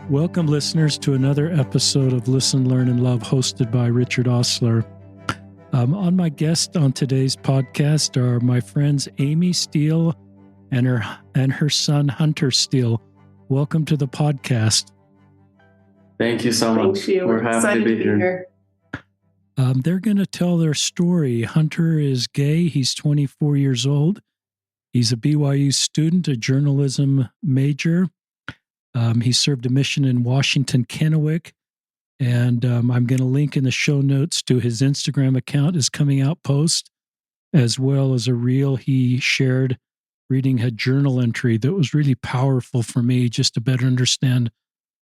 Welcome, listeners, to another episode of Listen, Learn, and Love, hosted by Richard Osler. On my guest on today's podcast are my friends Amie Steele and her son Hunter Steele. Welcome to the podcast. Thank you so much. Thank you. We're happy to be here. They're going to tell their story. Hunter is gay. He's 24 years old. He's a BYU student, a journalism major. He served a mission in Washington, Kennewick, and I'm going to link in the show notes to his Instagram account, his coming out post, as well as a reel he shared reading a journal entry that was really powerful for me just to better understand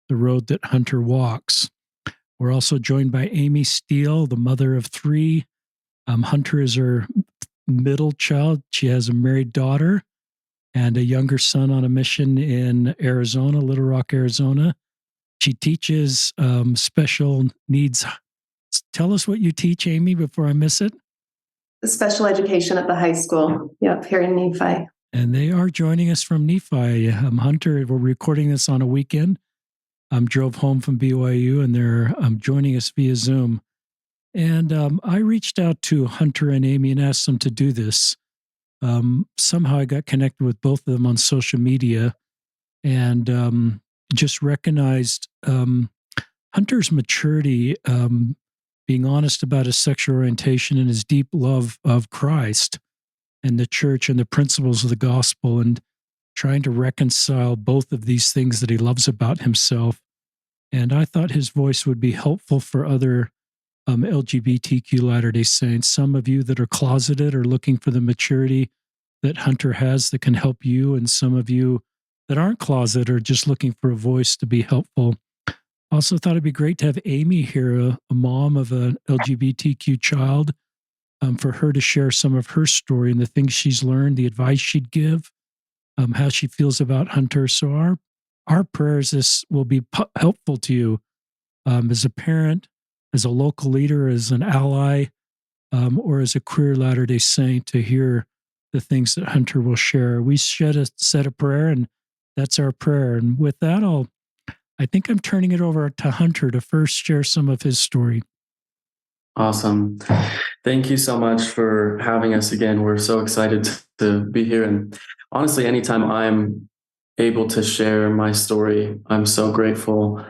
the road that Hunter walks. We're also joined by Amie Steele, the mother of three. Hunter is her middle child. She has a married daughter and a younger son on a mission in Arizona, Little Rock, Arizona. She teaches special needs. Tell us what you teach, Amie, before I miss it. Special education at the high school. Yep, here in Nephi. And they are joining us from Nephi. Hunter, we're recording this on a weekend. Drove home from BYU, and they're joining us via Zoom. And I reached out to Hunter and Amie and asked them to do this. Somehow I got connected with both of them on social media and just recognized Hunter's maturity, being honest about his sexual orientation and his deep love of Christ and the church and the principles of the gospel, and trying to reconcile both of these things that he loves about himself. And I thought his voice would be helpful for other LGBTQ Latter-day Saints. Some of you that are closeted are looking for the maturity that Hunter has that can help you, and some of you that aren't closeted are just looking for a voice to be helpful. Also thought it'd be great to have Amie here, a mom of an LGBTQ child, for her to share some of her story and the things she's learned, the advice she'd give, how she feels about Hunter. So our prayers this will be helpful to you as a parent, as a local leader, as an ally, or as a queer Latter-day Saint, to hear the things that Hunter will share. We said a prayer, and that's our prayer. And with that, I think I'm turning it over to Hunter to first share some of his story. Awesome. Thank you so much for having us again. We're so excited to be here. And honestly, anytime I'm able to share my story, I'm so grateful.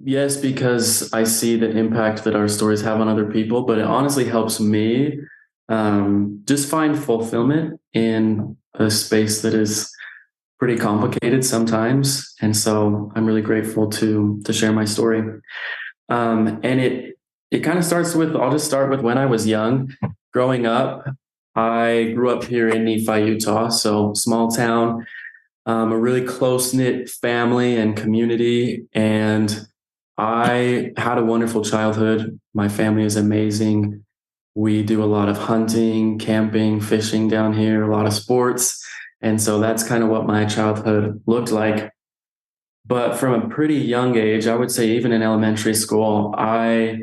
Yes, because I see the impact that our stories have on other people, but it honestly helps me just find fulfillment in a space that is pretty complicated sometimes. And so I'm really grateful to share my story. And it kind of starts with, I'll just start with when I was young. Growing up, I grew up here in Nephi, Utah, so small town, a really close-knit family and community. And I had a wonderful childhood. My family is amazing. We do a lot of hunting, camping, fishing down here, a lot of sports. And so that's kind of what my childhood looked like. But from a pretty young age, I would say even in elementary school, I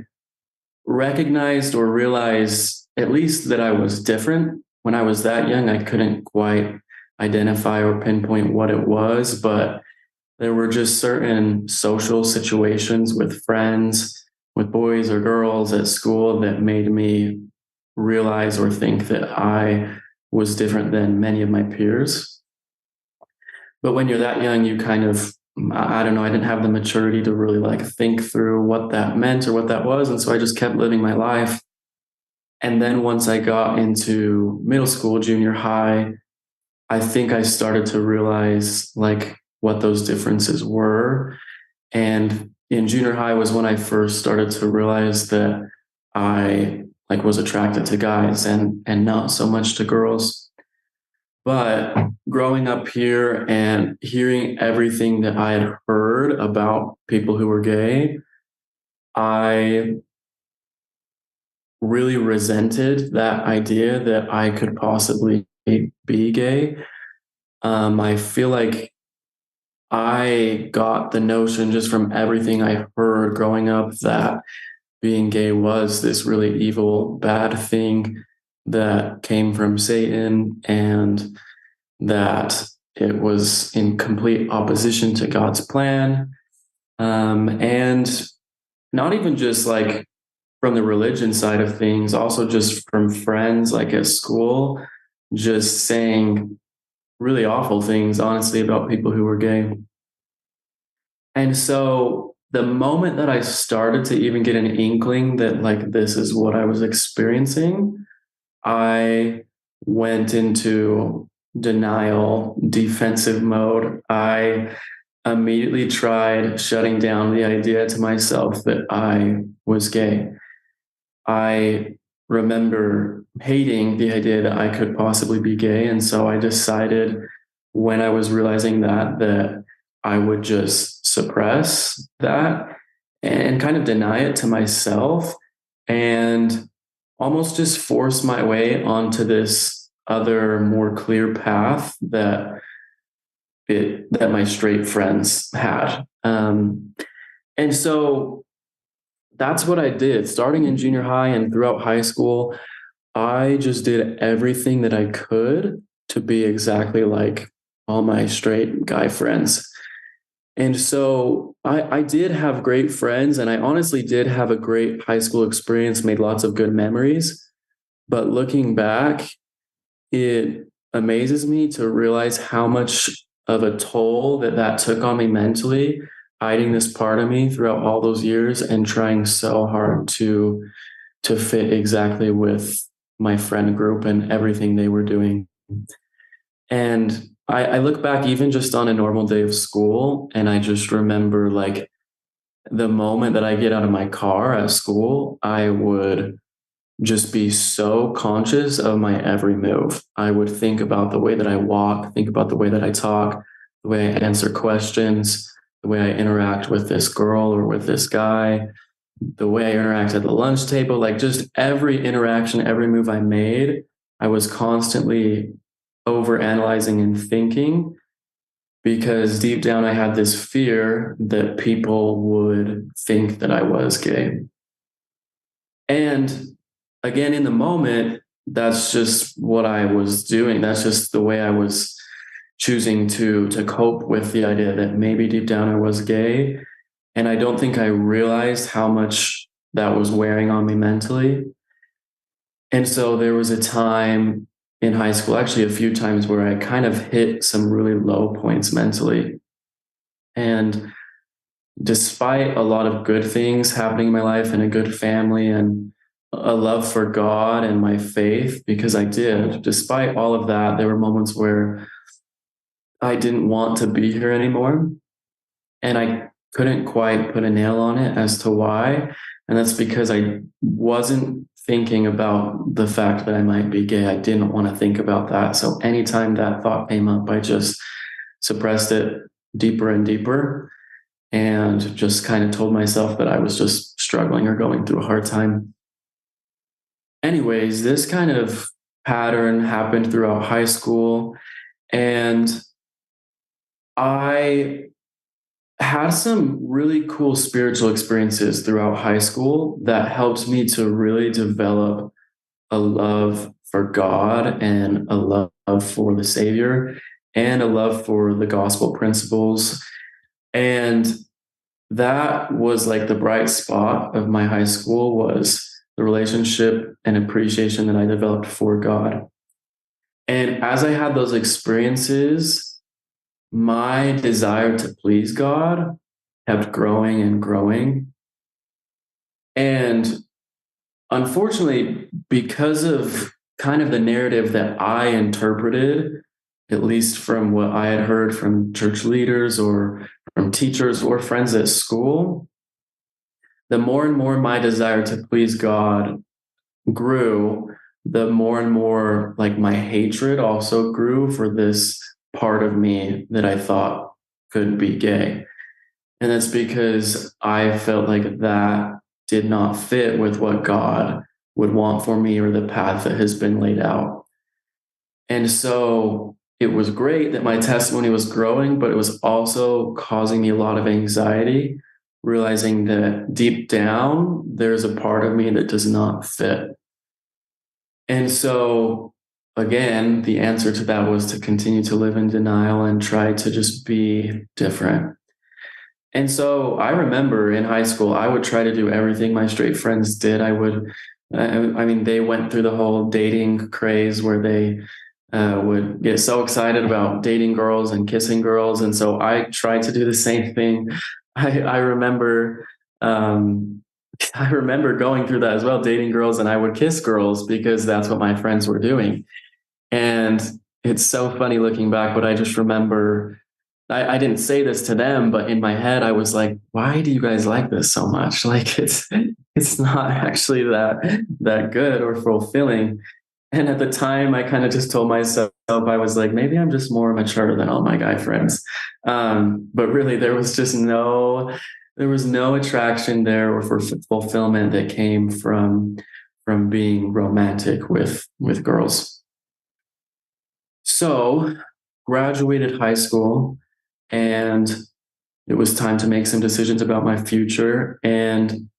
recognized or realized at least that I was different. When I was that young, I couldn't quite identify or pinpoint what it was, but there were just certain social situations with friends, with boys or girls at school, that made me realize or think that I was different than many of my peers. But when you're that young, you kind of, I don't know, I didn't have the maturity to really think through what that meant or what that was. And so I just kept living my life. And then once I got into middle school, junior high, I think I started to realize what those differences were. And in junior high was when I first started to realize that I was attracted to guys and not so much to girls. But growing up here and hearing everything that I had heard about people who were gay, I really resented that idea that I could possibly be gay. I feel like I got the notion just from everything I heard growing up that being gay was this really evil, bad thing that came from Satan, and that it was in complete opposition to God's plan. And not even just like from the religion side of things, also just from friends like at school, just saying really awful things, honestly, about people who were gay. And so the moment that I started to even get an inkling that like this is what I was experiencing, I went into denial, defensive mode. I immediately tried shutting down the idea to myself that I was gay. I remember hating the idea that I could possibly be gay. And so I decided when I was realizing that I would just suppress that and kind of deny it to myself and almost just force my way onto this other more clear path that my straight friends had. And so that's what I did. Starting in junior high and throughout high school, I just did everything that I could to be exactly like all my straight guy friends. And so I did have great friends, and I honestly did have a great high school experience, made lots of good memories. But looking back, it amazes me to realize how much of a toll that took on me mentally, hiding this part of me throughout all those years and trying so hard to fit exactly with my friend group and everything they were doing. And I look back even just on a normal day of school, and I just remember like the moment that I get out of my car at school, I would just be so conscious of my every move. I would think about the way that I walk, think about the way that I talk, the way I answer questions, the way I interact with this girl or with this guy, the way I interact at the lunch table, like just every interaction, every move I made, I was constantly over analyzing and thinking because deep down I had this fear that people would think that I was gay. And again, in the moment, that's just what I was doing. That's just the way I was choosing to cope with the idea that maybe deep down I was gay. And I don't think I realized how much that was wearing on me mentally. And so there was a time in high school, actually a few times, where I kind of hit some really low points mentally. And despite a lot of good things happening in my life and a good family and a love for God and my faith, because I did, despite all of that, there were moments where I didn't want to be here anymore. And I couldn't quite put a nail on it as to why. And that's because I wasn't thinking about the fact that I might be gay. I didn't want to think about that. So anytime that thought came up, I just suppressed it deeper and deeper and just kind of told myself that I was just struggling or going through a hard time. Anyways, this kind of pattern happened throughout high school, and I had some really cool spiritual experiences throughout high school that helped me to really develop a love for God and a love for the Savior and a love for the gospel principles. And that was like the bright spot of my high school was the relationship and appreciation that I developed for God. And as I had those experiences, my desire to please God kept growing and growing. And unfortunately, because of kind of the narrative that I interpreted, at least from what I had heard from church leaders or from teachers or friends at school, the more and more my desire to please God grew, the more and more like my hatred also grew for this part of me that I thought could be gay. And that's because I felt like that did not fit with what God would want for me or the path that has been laid out. And so it was great that my testimony was growing, but it was also causing me a lot of anxiety, realizing that deep down, there's a part of me that does not fit. And so, again, the answer to that was to continue to live in denial and try to just be different. And so I remember in high school, I would try to do everything my straight friends did. I mean, they went through the whole dating craze where they would get so excited about dating girls and kissing girls. And so I tried to do the same thing. I remember, um, I remember going through that as well, dating girls, and I would kiss girls because that's what my friends were doing. And it's so funny looking back, but I just remember I didn't say this to them, but in my head, I was like, why do you guys like this so much? Like it's not actually that good or fulfilling. And at the time, I kind of just told myself, I was like, maybe I'm just more mature than all my guy friends. But really, there was no attraction there or for fulfillment that came from being romantic with girls. So graduated high school, and it was time to make some decisions about my future. And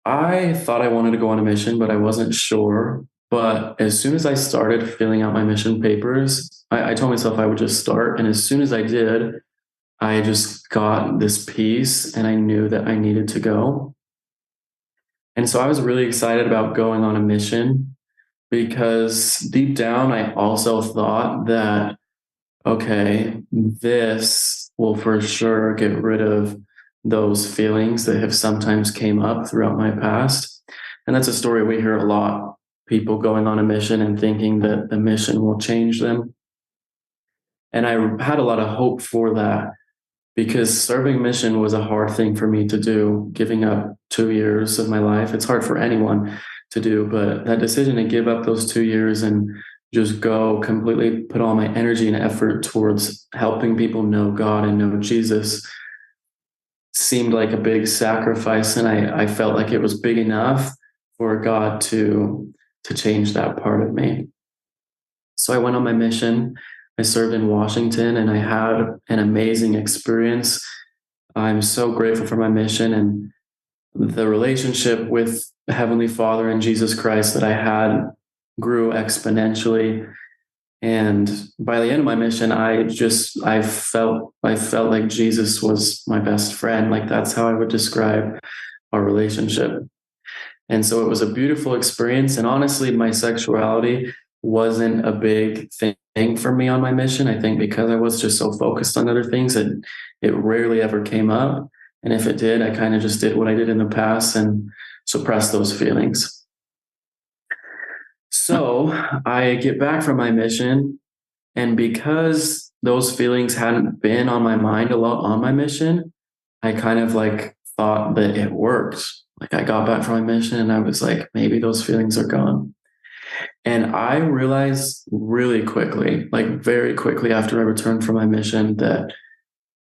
I thought I wanted to go on a mission, but I wasn't sure. But as soon as I started filling out my mission papers, I told myself I would just start. And as soon as I did, I just got this peace and I knew that I needed to go. And so I was really excited about going on a mission because deep down, I also thought that, okay, this will for sure get rid of those feelings that have sometimes came up throughout my past. And that's a story we hear a lot. People going on a mission and thinking that the mission will change them. And I had a lot of hope for that because serving mission was a hard thing for me to do, giving up 2 years of my life. It's hard for anyone to do, but that decision to give up those 2 years and just go completely put all my energy and effort towards helping people know God and know Jesus seemed like a big sacrifice. And I felt like it was big enough for God to change that part of me. So I went on my mission. I served in Washington and I had an amazing experience. I'm so grateful for my mission and the relationship with Heavenly Father and Jesus Christ that I had grew exponentially. And by the end of my mission, I felt like Jesus was my best friend. Like that's how I would describe our relationship. And so it was a beautiful experience. And honestly, my sexuality wasn't a big thing for me on my mission. I think because I was just so focused on other things that it rarely ever came up. And if it did, I kind of just did what I did in the past and suppressed those feelings. So I get back from my mission, and because those feelings hadn't been on my mind a lot on my mission, I kind of like thought that it worked. Like I got back from my mission and I was like, maybe those feelings are gone. And I realized really quickly, like very quickly after I returned from my mission, that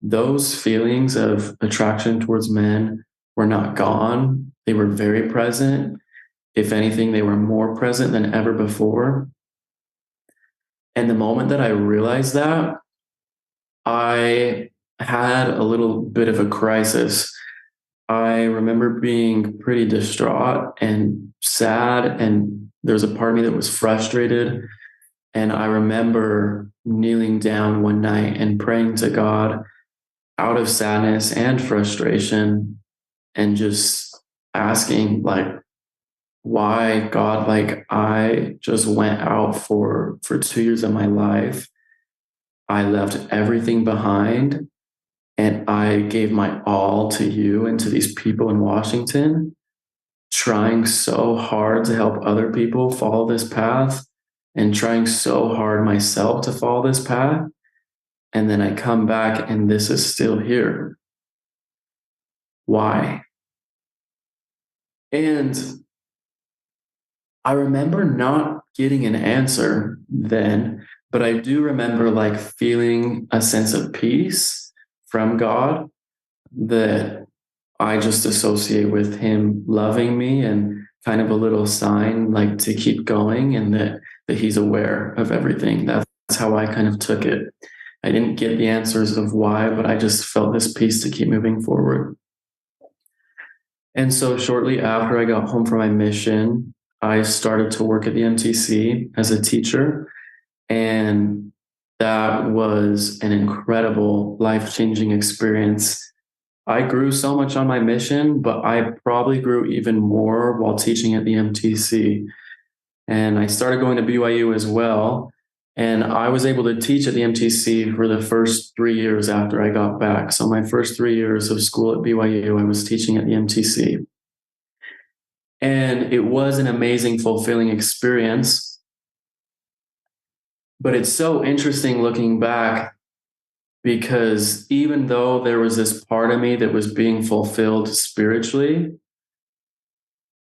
those feelings of attraction towards men were not gone. They were very present. If anything, they were more present than ever before. And the moment that I realized that, I had a little bit of a crisis. I remember being pretty distraught and sad, and there was a part of me that was frustrated. And I remember kneeling down one night and praying to God out of sadness and frustration and just asking, like, why, God? Like, I just went out for 2 years of my life. I left everything behind and I gave my all to you and to these people in Washington, trying so hard to help other people follow this path and trying so hard myself to follow this path. And then I come back and this is still here. Why? And I remember not getting an answer then, but I do remember like feeling a sense of peace from God that I just associate with him loving me and kind of a little sign like to keep going and that he's aware of everything. That's how I kind of took it. I didn't get the answers of why, but I just felt this peace to keep moving forward. And so shortly after I got home from my mission, I started to work at the MTC as a teacher. And that was an incredible life-changing experience. I grew so much on my mission, but I probably grew even more while teaching at the MTC. And I started going to BYU as well. And I was able to teach at the MTC for the first 3 years after I got back. So my first 3 years of school at BYU, I was teaching at the MTC. And it was an amazing, fulfilling experience. But it's so interesting looking back, because even though there was this part of me that was being fulfilled spiritually,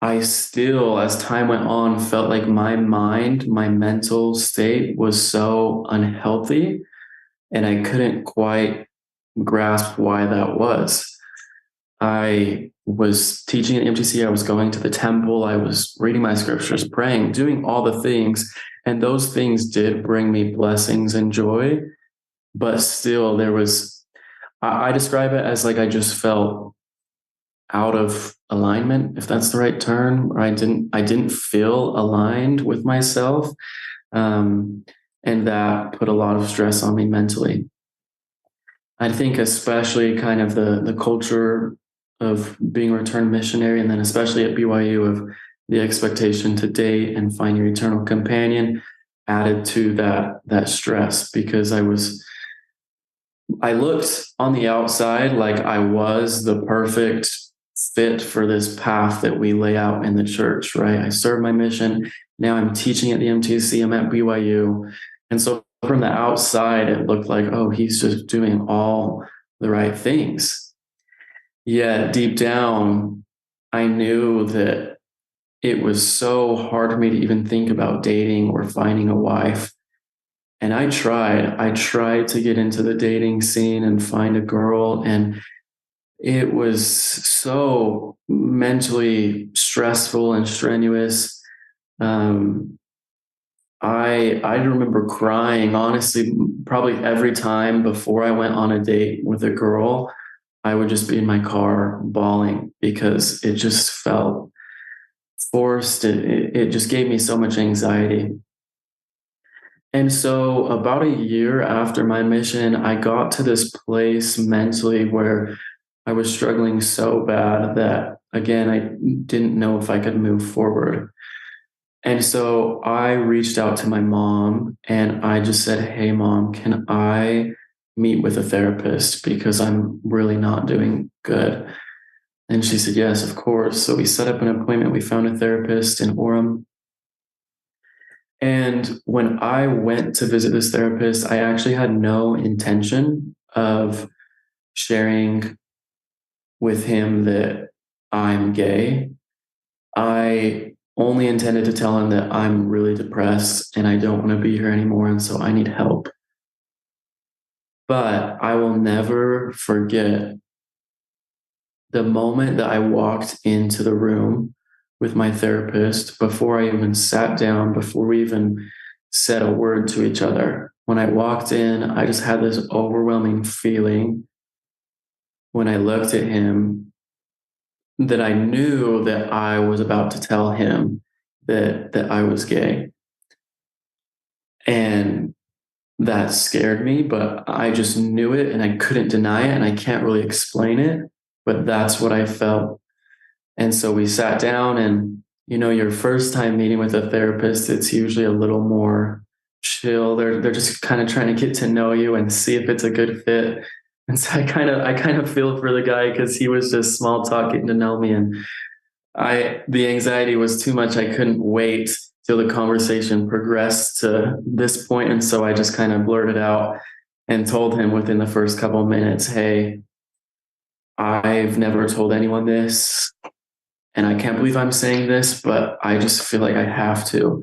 I still, as time went on, felt like my mind, my mental state was so unhealthy, and I couldn't quite grasp why that was. I was teaching at MTC, I was going to the temple, I was reading my scriptures, praying, doing all the things, and those things did bring me blessings and joy, but still there was, I describe it as like I just felt out of alignment, if that's the right term, or I didn't feel aligned with myself. And that put a lot of stress on me mentally. I think especially kind of the culture of being a returned missionary, and then especially at BYU, of the expectation to date and find your eternal companion, added to that stress, because I looked on the outside like I was the perfect fit for this path that we lay out in the church, right? I served my mission. Now I'm teaching at the MTC, I'm at BYU. And so from the outside, it looked like, oh, he's just doing all the right things. Yet deep down, I knew that it was so hard for me to even think about dating or finding a wife. And I tried to get into the dating scene and find a girl, and it was so mentally stressful and strenuous. I remember crying, honestly, probably every time before I went on a date with a girl. I would just be in my car bawling because it just felt forced. It just gave me so much anxiety. And so about a year after my mission, I got to this place mentally where I was struggling so bad that, again, I didn't know if I could move forward. And so I reached out to my mom and I just said, hey, Mom, can I meet with a therapist? Because I'm really not doing good. And she said, yes, of course. So we set up an appointment. We found a therapist in Orem. And when I went to visit this therapist, I actually had no intention of sharing with him that I'm gay. I only intended to tell him that I'm really depressed and I don't want to be here anymore, and so I need help. But I will never forget the moment that I walked into the room with my therapist, before I even sat down, before we even said a word to each other. When I walked in, I just had this overwhelming feeling when I looked at him that I knew that I was about to tell him that I was gay. And that scared me, but I just knew it and I couldn't deny it, and I can't really explain it, but that's what I felt. And so we sat down, and your first time meeting with a therapist, it's usually a little more chill. They're just kind of trying to get to know you and see if it's a good fit. And so I kind of feel for the guy, because he was just small talk getting to know me, and the anxiety was too much. I couldn't wait till the conversation progressed to this point. And so I just kind of blurted out and told him within the first couple of minutes, hey, I've never told anyone this, and I can't believe I'm saying this, but I just feel like I have to.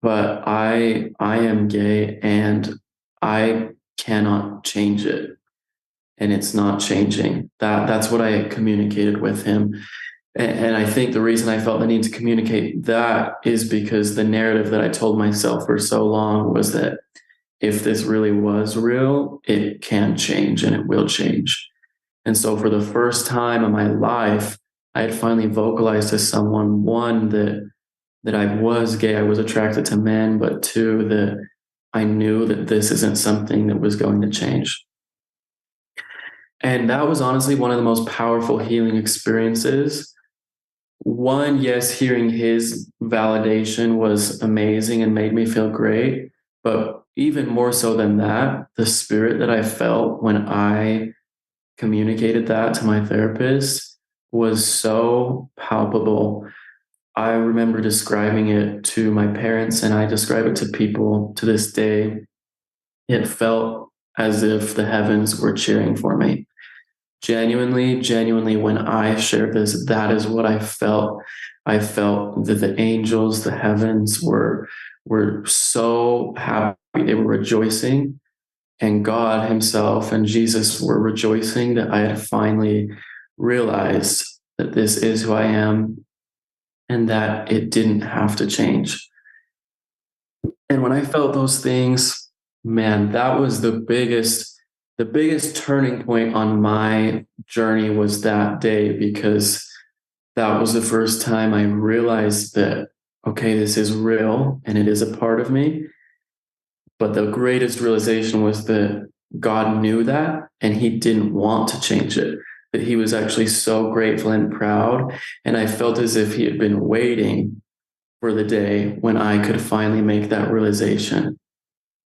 But I am gay and I cannot change it. And it's not changing. That's what I communicated with him. And I think the reason I felt the need to communicate that is because the narrative that I told myself for so long was that if this really was real, it can change and it will change. And so for the first time in my life, I had finally vocalized to someone, one, that I was gay, I was attracted to men, but two, that I knew that this isn't something that was going to change. And that was honestly one of the most powerful healing experiences. One, yes, hearing his validation was amazing and made me feel great. But even more so than that, the spirit that I felt when I communicated that to my therapist was so palpable. I remember describing it to my parents, and I describe it to people to this day. It felt as if the heavens were cheering for me. Genuinely, when I shared this, that is what I felt. I felt that the angels, the heavens were so happy. They were rejoicing, and God Himself and Jesus were rejoicing that I had finally realized that this is who I am and that it didn't have to change. And when I felt those things, man, that was the biggest turning point on my journey was that day, because that was the first time I realized that, okay, this is real and it is a part of me. But the greatest realization was that God knew that and He didn't want to change it, that He was actually so grateful and proud. And I felt as if He had been waiting for the day when I could finally make that realization.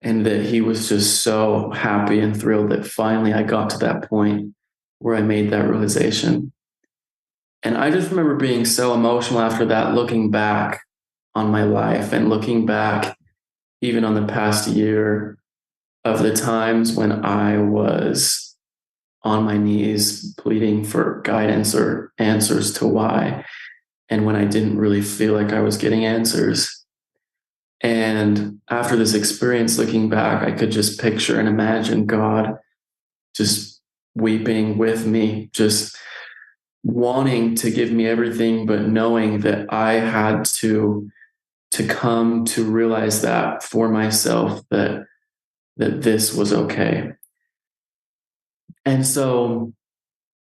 And that He was just so happy and thrilled that finally I got to that point where I made that realization. And I just remember being so emotional after that, looking back on my life and looking back even on the past year of the times when I was on my knees pleading for guidance or answers to why, and when I didn't really feel like I was getting answers. And after this experience, looking back, I could just picture and imagine God just weeping with me, just wanting to give me everything, but knowing that I had to come to realize that for myself, that this was okay. And so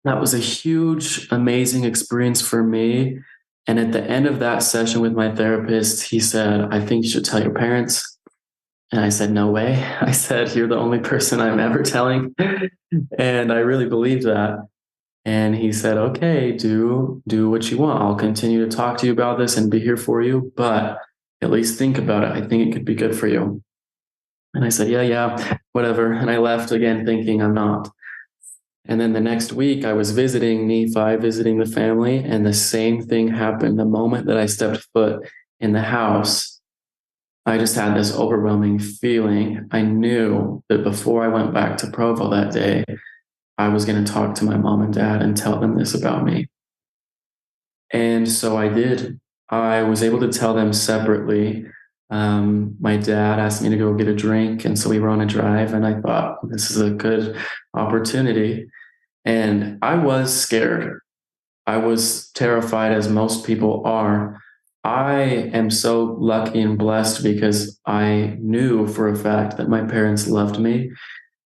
that was a huge, amazing experience for me. And at the end of that session with my therapist, he said, I think you should tell your parents. And I said, no way. I said, you're the only person I'm ever telling. And I really believed that. And he said, okay, do what you want. I'll continue to talk to you about this and be here for you, but at least think about it. I think it could be good for you. And I said, yeah, whatever. And I left again thinking I'm not. And then the next week I was visiting Nephi, visiting the family, and the same thing happened. The moment that I stepped foot in the house, I just had this overwhelming feeling. I knew that before I went back to Provo that day, I was going to talk to my mom and dad and tell them this about me. And so I did. I was able to tell them separately. My dad asked me to go get a drink, and so we were on a drive, and I thought, this is a good opportunity. And I was scared. I was terrified, as most people are. I am so lucky and blessed because I knew for a fact that my parents loved me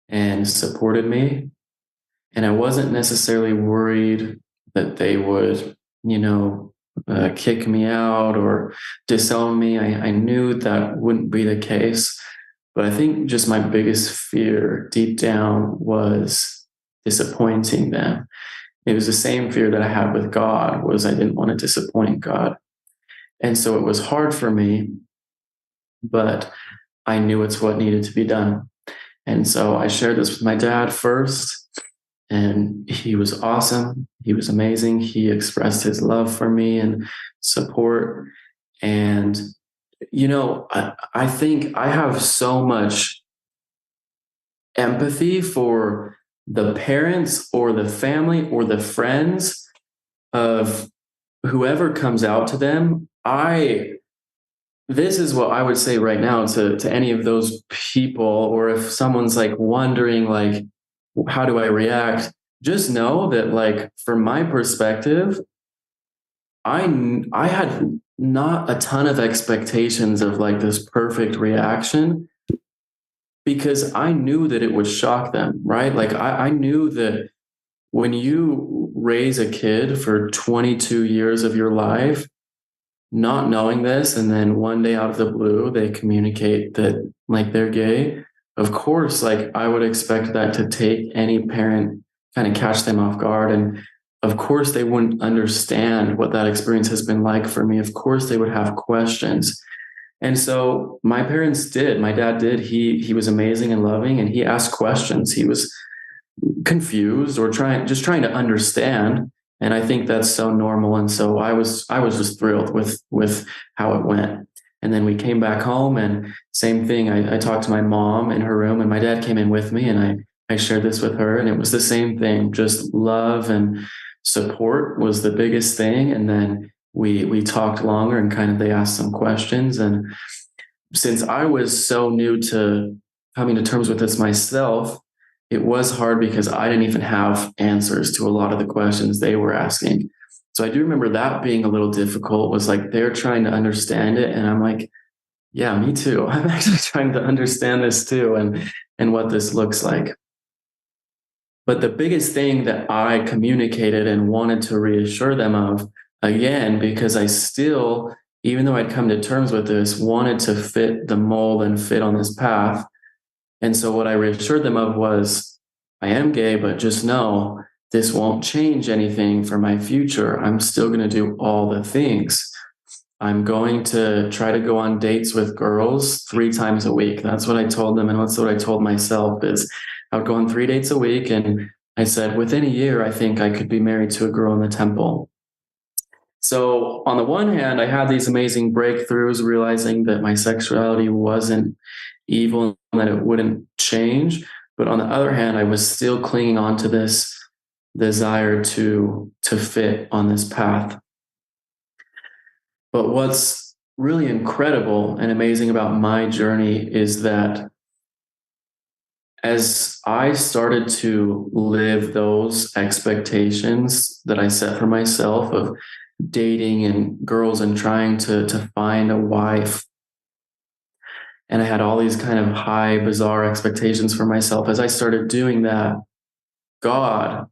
and supported me. And I wasn't necessarily worried that they would, kick me out or disown me. I knew that wouldn't be the case. But I think just my biggest fear deep down was disappointing them. It was the same fear that I had with God, was I didn't want to disappoint God. And so it was hard for me, but I knew it's what needed to be done. And so I shared this with my dad first. And he was awesome. He was amazing. He expressed his love for me and support. And, I think I have so much empathy for the parents or the family or the friends of whoever comes out to them. This is what I would say right now to any of those people, or if someone's like wondering, like, how do I react? Just know that, like, from my perspective, I had not a ton of expectations of like this perfect reaction, because I knew that it would shock them, right? Like I knew that when you raise a kid for 22 years of your life, not knowing this, and then one day out of the blue, they communicate that like they're gay. Of course, like I would expect that to take any parent kind of catch them off guard. And of course, they wouldn't understand what that experience has been like for me. Of course, they would have questions. And so my parents did. My dad did. He was amazing and loving, and he asked questions. He was confused or trying to understand. And I think that's so normal. And so I was just thrilled with how it went. And then we came back home, and same thing. I talked to my mom in her room, and my dad came in with me, and I shared this with her, and it was the same thing. Just love and support was the biggest thing. And then we talked longer, and kind of they asked some questions. And since I was so new to coming to terms with this myself, it was hard because I didn't even have answers to a lot of the questions they were asking. So I do remember that being a little difficult, was like they're trying to understand it. And I'm like, yeah, me too. I'm actually trying to understand this too, and what this looks like. But the biggest thing that I communicated and wanted to reassure them of, again, because I still, even though I'd come to terms with this, wanted to fit the mold and fit on this path. And so what I reassured them of was, I am gay, but just know this won't change anything for my future. I'm still going to do all the things. I'm going to try to go on dates with girls 3 times a week. That's what I told them. And that's what I told myself, is I would go on 3 dates a week. And I said, within a year, I think I could be married to a girl in the temple. So on the one hand, I had these amazing breakthroughs, realizing that my sexuality wasn't evil and that it wouldn't change. But on the other hand, I was still clinging on to this desire to fit on this path. But what's really incredible and amazing about my journey is that as I started to live those expectations that I set for myself of dating and girls and trying to find a wife, and I had all these kind of high, bizarre expectations for myself, as I started doing that, God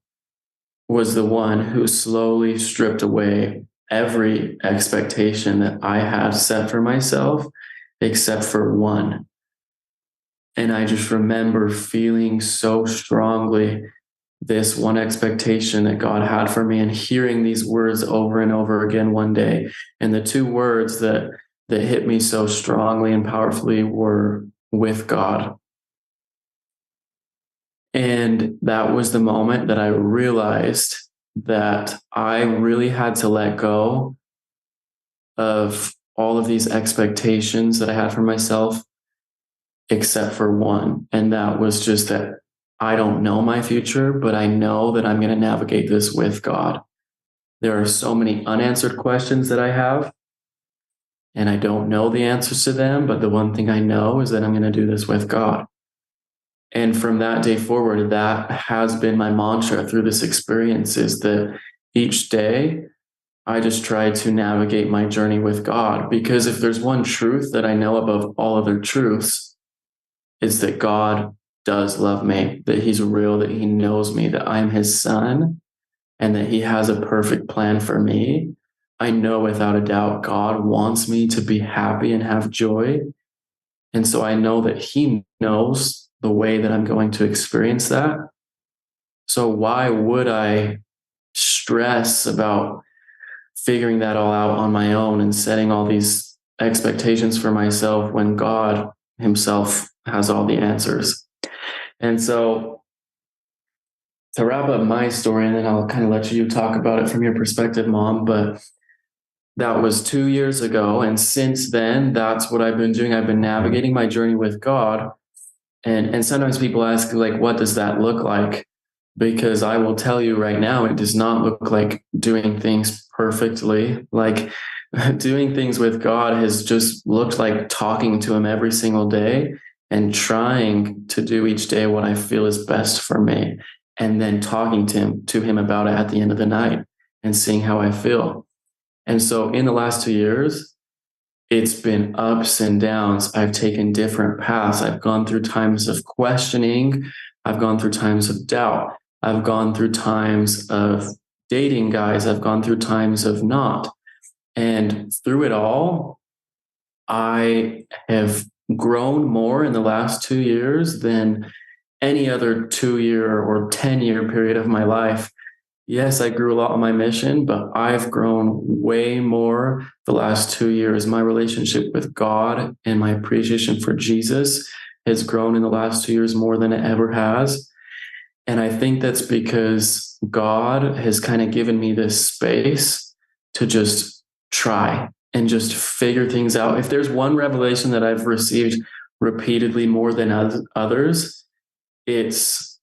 was the one who slowly stripped away every expectation that I had set for myself, except for one. And I just remember feeling so strongly this one expectation that God had for me, and hearing these words over and over again one day. And the 2 words that hit me so strongly and powerfully were, with God. And that was the moment that I realized that I really had to let go of all of these expectations that I had for myself, except for one. And that was just that I don't know my future, but I know that I'm going to navigate this with God. There are so many unanswered questions that I have, and I don't know the answers to them. But the one thing I know is that I'm going to do this with God. And from that day forward, that has been my mantra through this experience, is that each day I just try to navigate my journey with God. Because if there's one truth that I know above all other truths, it's that God does love me, that He's real, that He knows me, that I'm His son, and that He has a perfect plan for me. I know without a doubt God wants me to be happy and have joy. And so I know that He knows the way that I'm going to experience that. So why would I stress about figuring that all out on my own and setting all these expectations for myself when God Himself has all the answers? And so to wrap up my story, and then I'll kind of let you talk about it from your perspective, Mom, but that was 2 years ago. And since then, that's what I've been doing. I've been navigating my journey with God. And sometimes people ask, like, what does that look like? Because I will tell you right now, it does not look like doing things perfectly. Like, doing things with God has just looked like talking to Him every single day and trying to do each day what I feel is best for me, and then talking to him about it at the end of the night and seeing how I feel. And so in the last 2 years, it's been ups and downs. I've taken different paths. I've gone through times of questioning. I've gone through times of doubt. I've gone through times of dating guys. I've gone through times of not. And through it all, I have grown more in the last 2 years than any other 2-year or 10-year period of my life. Yes, I grew a lot on my mission, but I've grown way more the last 2 years. My relationship with God and my appreciation for Jesus has grown in the last 2 years more than it ever has. And I think that's because God has kind of given me this space to just try and just figure things out. If there's one revelation that I've received repeatedly more than others, it's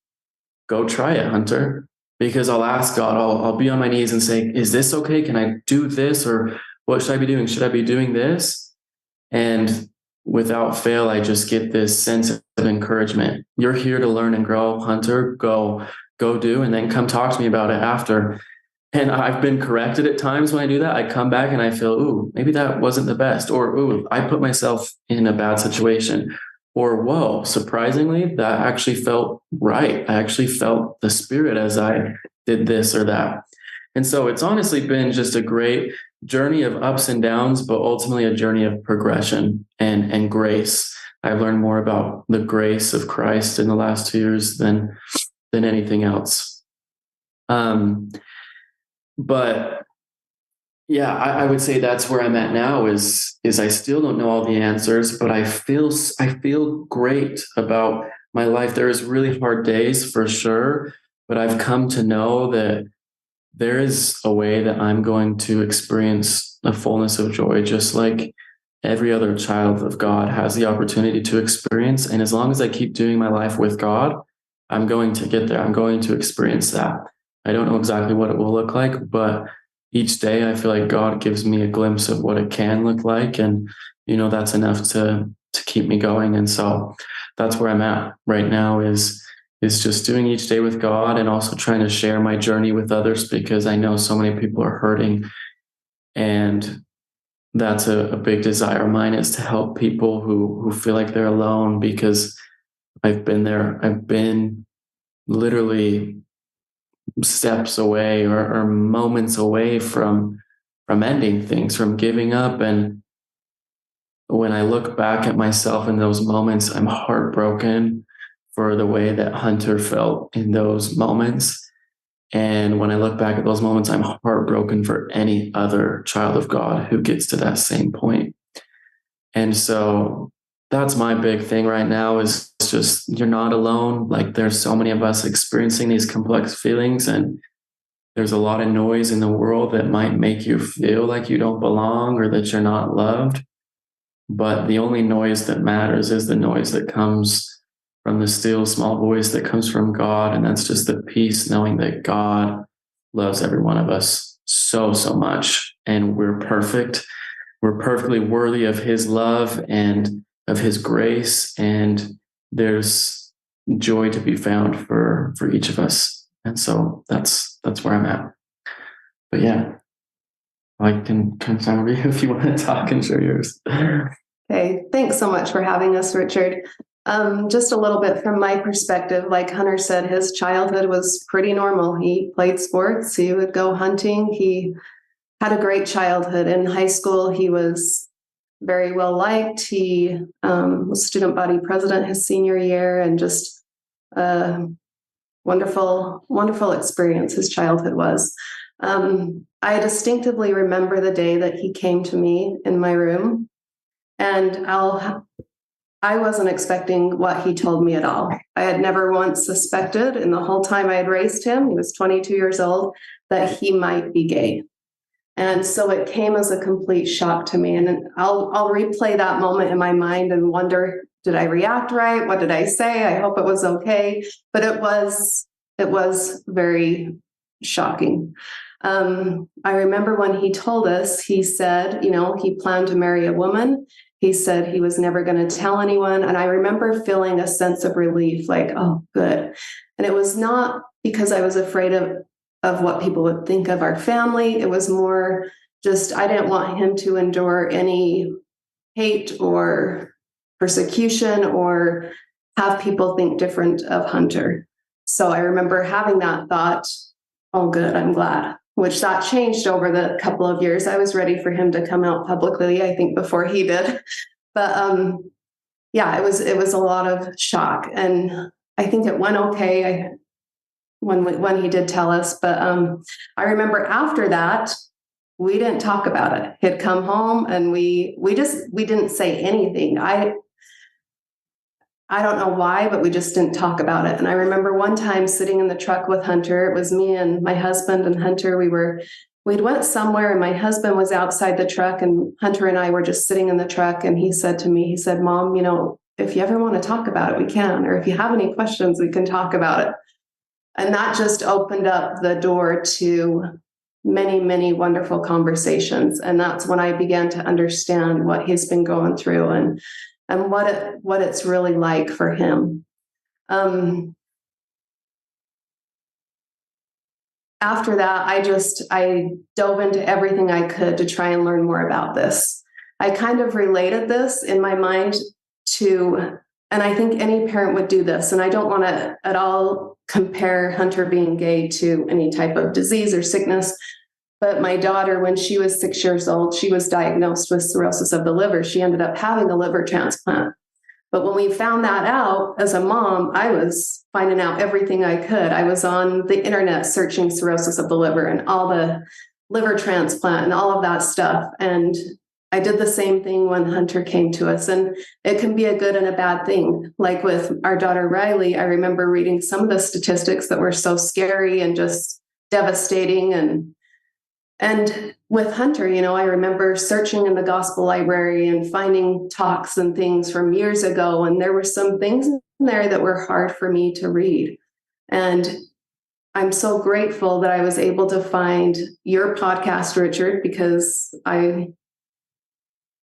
go try it, Hunter. Because I'll ask God, I'll be on my knees and say, is this okay? Can I do this? Or what should I be doing? Should I be doing this? And without fail, I just get this sense of encouragement. You're here to learn and grow, Hunter. Go do, and then come talk to me about it after. And I've been corrected at times when I do that. I come back and I feel, ooh, maybe that wasn't the best. Or, ooh, I put myself in a bad situation. Or, whoa, surprisingly, that actually felt right. I actually felt the Spirit as I did this or that. And so it's honestly been just a great journey of ups and downs, but ultimately a journey of progression and grace. I've learned more about the grace of Christ in the last 2 years than anything else. But yeah, I would say that's where I'm at now is I still don't know all the answers, but I feel great about my life. There's really hard days for sure, but I've come to know that there is a way that I'm going to experience a fullness of joy, just like every other child of God has the opportunity to experience. And as long as I keep doing my life with God, I'm going to get there. I'm going to experience that. I don't know exactly what it will look like, but each day I feel like God gives me a glimpse of what it can look like. And, that's enough to keep me going. And so that's where I'm at right now is just doing each day with God and also trying to share my journey with others, because I know so many people are hurting. And that's a big desire of mine, is to help people who feel like they're alone, because I've been there. I've been literally steps away or moments away from ending things, from giving up. And when I look back at myself in those moments, I'm heartbroken for the way that Hunter felt in those moments. And when I look back at those moments, I'm heartbroken for any other child of God who gets to that same point. And so that's my big thing right now, is just, you're not alone. Like, there's so many of us experiencing these complex feelings, and there's a lot of noise in the world that might make you feel like you don't belong or that you're not loved. But the only noise that matters is the noise that comes from the still small voice that comes from God. And that's just the peace, knowing that God loves every one of us so, so much. And we're perfect. We're perfectly worthy of his love and of his grace. And there's joy to be found for each of us. And so that's where I'm at. But yeah, I can come over you if you want to talk and share yours. Okay, thanks so much for having us, Richard. Just a little bit from my perspective, like Hunter said, his childhood was pretty normal. He played sports, he would go hunting, he had a great childhood. In high school, he was very well liked. He was student body president his senior year, and just a wonderful, wonderful experience his childhood was. I distinctively remember the day that he came to me in my room, and I wasn't expecting what he told me at all. I had never once suspected in the whole time I had raised him, he was 22 years old, that he might be gay. And so it came as a complete shock to me. And I'll replay that moment in my mind and wonder, did I react right? What did I say? I hope it was okay. But it was very shocking. I remember when he told us, he said, he planned to marry a woman. He said he was never going to tell anyone. And I remember feeling a sense of relief, like, oh, good. And it was not because I was afraid of what people would think of our family. It was more just, I didn't want him to endure any hate or persecution or have people think different of Hunter. So I remember having that thought, oh, good, I'm glad. Which that changed over the couple of years. I was ready for him to come out publicly, I think, before he did. But yeah, it was a lot of shock. And I think it went okay when he did tell us. But I remember after that, we didn't talk about it. He'd come home and we didn't say anything. I don't know why, but we just didn't talk about it. And I remember one time sitting in the truck with Hunter. It was me and my husband and Hunter. We'd went somewhere and my husband was outside the truck and Hunter and I were just sitting in the truck. And he said to me, he said, Mom, if you ever want to talk about it, we can. Or if you have any questions, we can talk about it. And that just opened up the door to many, many wonderful conversations. And that's when I began to understand what he's been going through and what it's really like for him. After that, I dove into everything I could to try and learn more about this. I kind of related this in my mind to, and I think any parent would do this, and I don't want to at all compare Hunter being gay to any type of disease or sickness, but my daughter, when she was 6 years old, she was diagnosed with cirrhosis of the liver. She ended up having a liver transplant. But when we found that out as a mom, I was finding out everything I could. I was on the internet searching cirrhosis of the liver and all the liver transplant and all of that stuff. And I did the same thing when Hunter came to us. And it can be a good and a bad thing. Like with our daughter Riley, I remember reading some of the statistics that were so scary and just devastating. And with Hunter, I remember searching in the gospel library and finding talks and things from years ago. And there were some things in there that were hard for me to read. And I'm so grateful that I was able to find your podcast, Richard, because I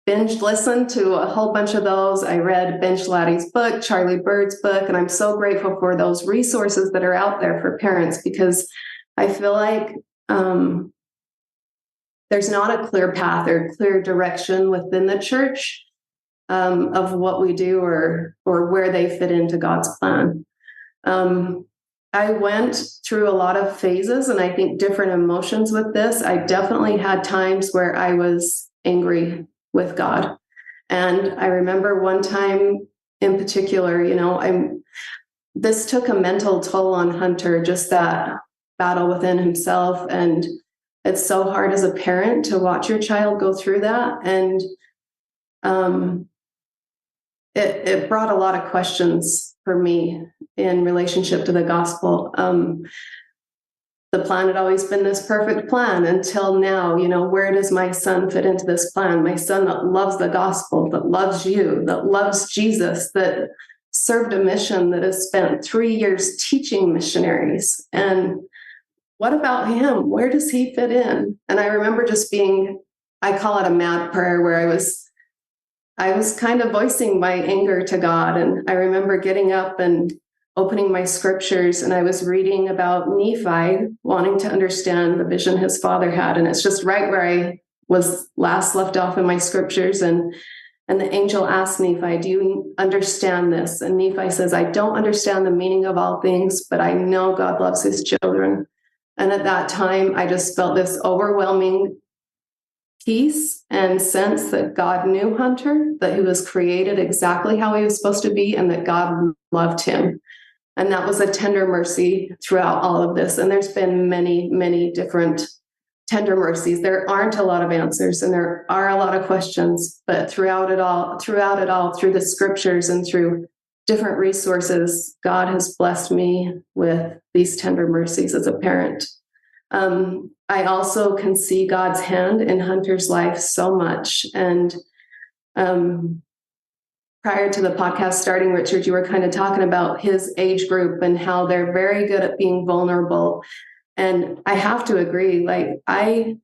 binge listened to a whole bunch of those. I read Ben Schlatty's book, Charlie Bird's book, and I'm so grateful for those resources that are out there for parents, because I feel like there's not a clear path or clear direction within the church of what we do or where they fit into God's plan. I went through a lot of phases and I think different emotions with this. I definitely had times where I was angry with God. And I remember one time in particular, this took a mental toll on Hunter, just that battle within himself. And it's so hard as a parent to watch your child go through that. And it brought a lot of questions for me in relationship to the gospel. The plan had always been this perfect plan until now. Where does my son fit into this plan? My son that loves the gospel, that loves you, that loves Jesus, that served a mission, that has spent 3 years teaching missionaries. And what about him? Where does he fit in? And I remember just I call it a mad prayer, where I was kind of voicing my anger to God. And I remember getting up and opening my scriptures, and I was reading about Nephi wanting to understand the vision his father had. And it's just right where I was last left off in my scriptures. And the angel asked Nephi, do you understand this? And Nephi says, I don't understand the meaning of all things, but I know God loves his children. And at that time, I just felt this overwhelming peace and sense that God knew Hunter, that he was created exactly how he was supposed to be, and that God loved him. And that was a tender mercy throughout all of this. And there's been many, many different tender mercies. There aren't a lot of answers and there are a lot of questions, but throughout it all, through the scriptures and through different resources, God has blessed me with these tender mercies as a parent. I also can see God's hand in Hunter's life so much. And prior to the podcast starting, Richard, you were kind of talking about his age group and how they're very good at being vulnerable. And I have to agree, I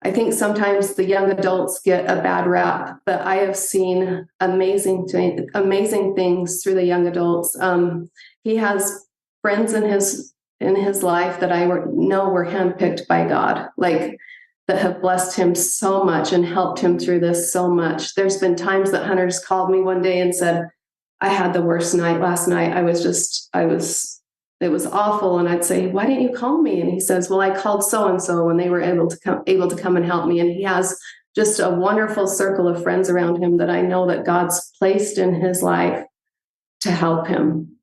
think sometimes the young adults get a bad rap, but I have seen amazing things through the young adults. He has friends in his life that I know were handpicked by God, that have blessed him so much and helped him through this so much. There's been times that Hunter's called me one day and said, I had the worst night last night. It was awful. And I'd say, why didn't you call me? And he says, well, I called so-and-so and they were able to come and help me. And he has just a wonderful circle of friends around him that I know that God's placed in his life to help him.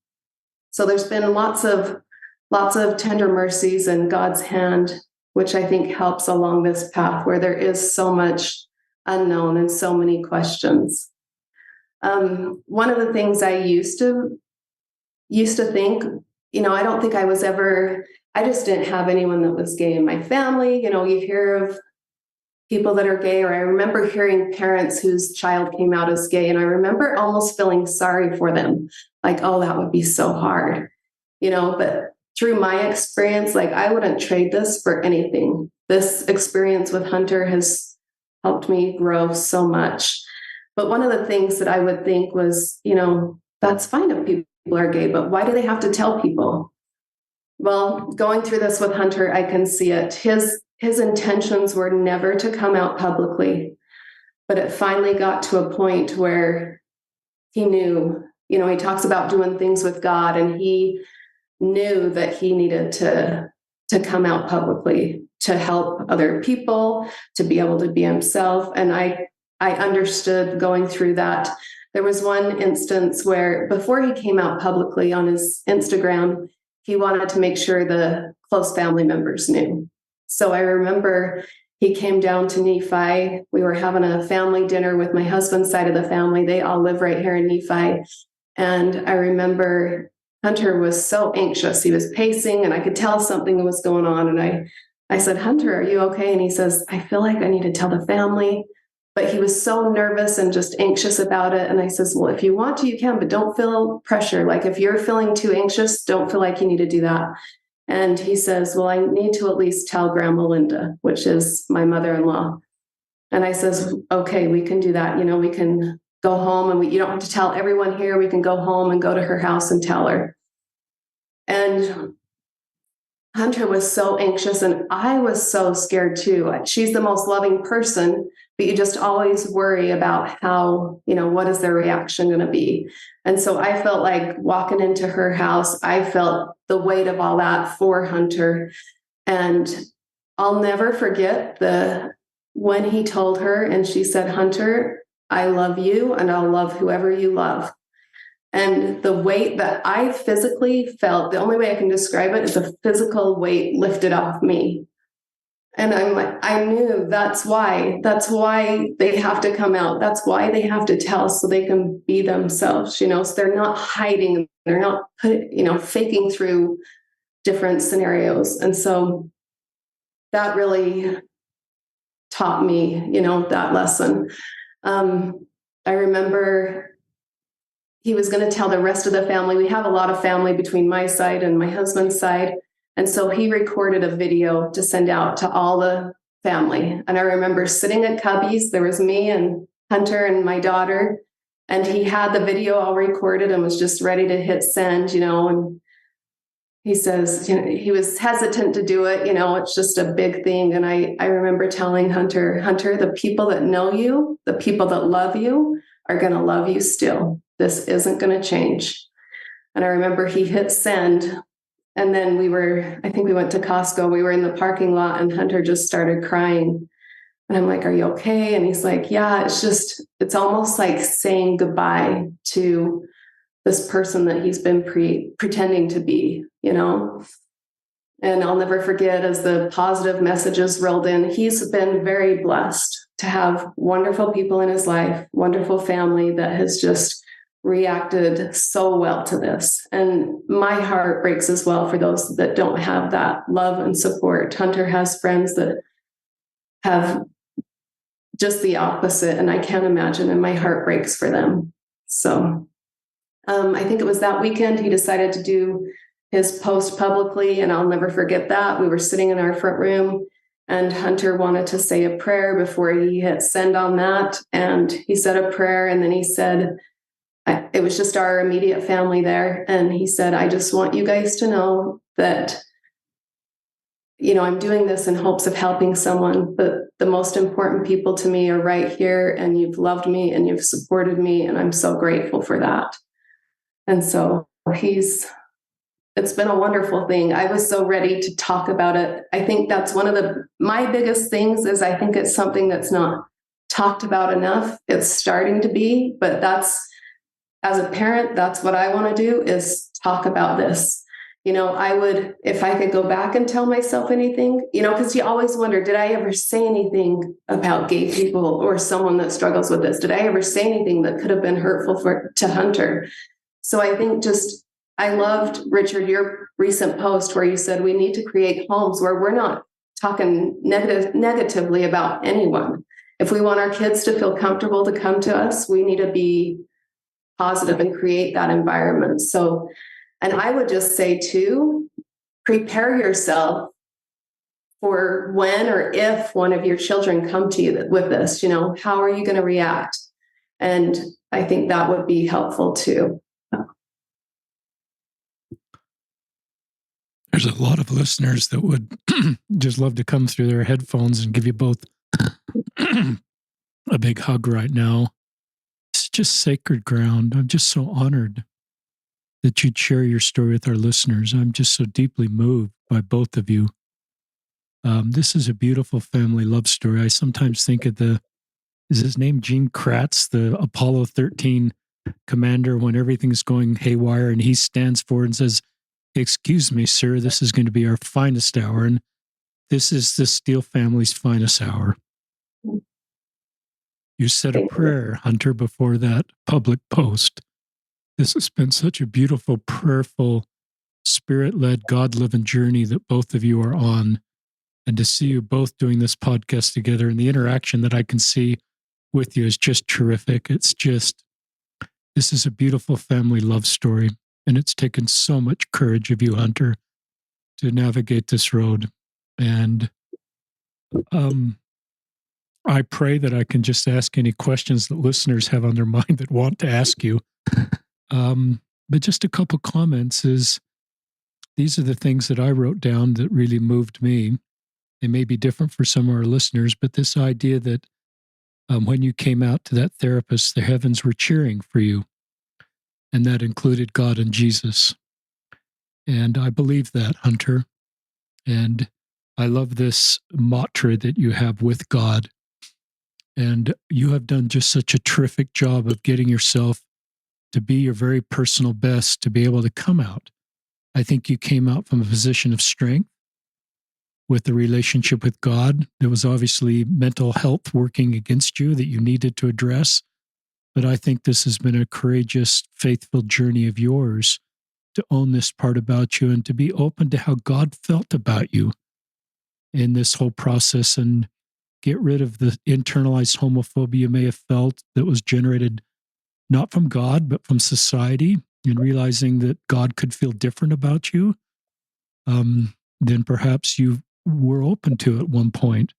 So there's been lots of tender mercies and God's hand, which I think helps along this path where there is so much unknown and so many questions. One of the things I used to think, I don't think I was ever, I just didn't have anyone that was gay in my family. You hear of people that are gay, or I remember hearing parents whose child came out as gay, and I remember almost feeling sorry for them, like, oh, that would be so hard, but through my experience, like, I wouldn't trade this for anything. This experience with Hunter has helped me grow so much. But one of the things that I would think was, that's fine if people are gay, but why do they have to tell people? Well, going through this with Hunter, I can see it. His intentions were never to come out publicly, but it finally got to a point where he knew, he talks about doing things with God, and he knew that he needed to come out publicly to help other people, to be able to be himself. And I understood going through that. There was one instance where before he came out publicly on his Instagram, he wanted to make sure the close family members knew. So I remember he came down to Nephi. We were having a family dinner with my husband's side of the family. They all live right here in Nephi. And I remember Hunter was so anxious. He was pacing, and I could tell something was going on. And I said, Hunter, are you okay? And he says, I feel like I need to tell the family. But he was so nervous and just anxious about it. And I says, well, if you want to, you can, but don't feel pressure. Like, if you're feeling too anxious, don't feel like you need to do that. And he says, well, I need to at least tell Grandma Linda, which is my mother-in-law. And I says, okay, we can do that. We can go home, and you don't have to tell everyone here. We can go home and go to her house and tell her. And Hunter was so anxious, and I was so scared too. She's the most loving person, but you just always worry about how, what is their reaction going to be? And so I felt like walking into her house, I felt the weight of all that for Hunter. And I'll never forget when he told her, and she said, Hunter, I love you, and I'll love whoever you love. And the weight that I physically felt, the only way I can describe it is a physical weight lifted off me. And I'm like, I knew that's why they have to come out. That's why they have to tell, so they can be themselves, so they're not hiding. They're not faking through different scenarios. And so that really taught me, that lesson. I remember he was going to tell the rest of the family. We have a lot of family between my side and my husband's side. And so he recorded a video to send out to all the family. And I remember sitting at Cubby's. There was me and Hunter and my daughter. And he had the video all recorded and was just ready to hit send, and he says, he was hesitant to do it. It's just a big thing. And I remember telling Hunter, the people that know you, the people that love you are going to love you still. This isn't going to change. And I remember he hit send. And then I think we went to Costco. We were in the parking lot, and Hunter just started crying. And I'm like, are you okay? And he's like, yeah, it's almost like saying goodbye to this person that he's been pretending to be, And I'll never forget, as the positive messages rolled in, he's been very blessed to have wonderful people in his life, wonderful family that has just reacted so well to this. And my heart breaks as well for those that don't have that love and support. Hunter has friends that have just the opposite, and I can't imagine, and my heart breaks for them. So I think it was that weekend he decided to do his post publicly, and I'll never forget that. We were sitting in our front room, and Hunter wanted to say a prayer before he hit send on that. And he said a prayer, and then he said, it was just our immediate family there. And he said, I just want you guys to know that, I'm doing this in hopes of helping someone, but the most important people to me are right here, and you've loved me and you've supported me, and I'm so grateful for that. And so it's been a wonderful thing. I was so ready to talk about it. I think that's one of my biggest things is I think it's something that's not talked about enough. It's starting to be, but that's as a parent, that's what I want to do, is talk about this. I would, if I could go back and tell myself anything, because you always wonder, did I ever say anything about gay people or someone that struggles with this? Did I ever say anything that could have been hurtful to Hunter? So I think I loved, Richard, your recent post where you said we need to create homes where we're not talking negatively about anyone. If we want our kids to feel comfortable to come to us, we need to be positive and create that environment. So, and I would just say too, prepare yourself for when or if one of your children come to you with this, how are you going to react? And I think that would be helpful too. There's a lot of listeners that would just love to come through their headphones and give you both a big hug right now. It's just sacred ground. I'm just so honored that you'd share your story with our listeners. I'm just so deeply moved by both of you. This is a beautiful family love story. I sometimes think of is his name Gene Kratz, the Apollo 13 commander, when everything's going haywire and he stands forward and says, "Excuse me, sir, this is going to be our finest hour, and this is the Steele family's finest hour." You said a prayer, Hunter, before that public post. This has been such a beautiful, prayerful, spirit-led, God-living journey that both of you are on. And to see you both doing this podcast together and the interaction that I can see with you is just terrific. This is a beautiful family love story. And it's taken so much courage of you, Hunter, to navigate this road. And I pray that I can just ask any questions that listeners have on their mind that want to ask you. But just a couple comments is, these are the things that I wrote down that really moved me. They may be different for some of our listeners, but this idea that when you came out to that therapist, the heavens were cheering for you. And that included God and Jesus. And I believe that, Hunter. And I love this mantra that you have with God. And you have done just such a terrific job of getting yourself to be your very personal best, to be able to come out. I think you came out from a position of strength with the relationship with God. There was obviously mental health working against you that you needed to address. But I think this has been a courageous, faithful journey of yours to own this part about you and to be open to how God felt about you in this whole process, and get rid of the internalized homophobia you may have felt that was generated not from God, but from society, and realizing that God could feel different about you than perhaps you were open to at one point.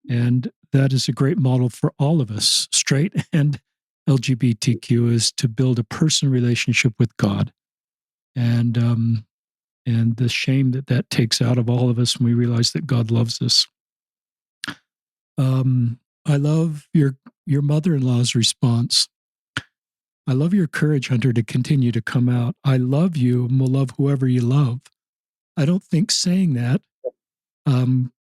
And that is a great model for all of us, straight and LGBTQ, is to build a personal relationship with God. And the shame that takes out of all of us when we realize that God loves us. I love your mother-in-law's response. I love your courage, Hunter, to continue to come out. I love you and will love whoever you love. I don't think saying that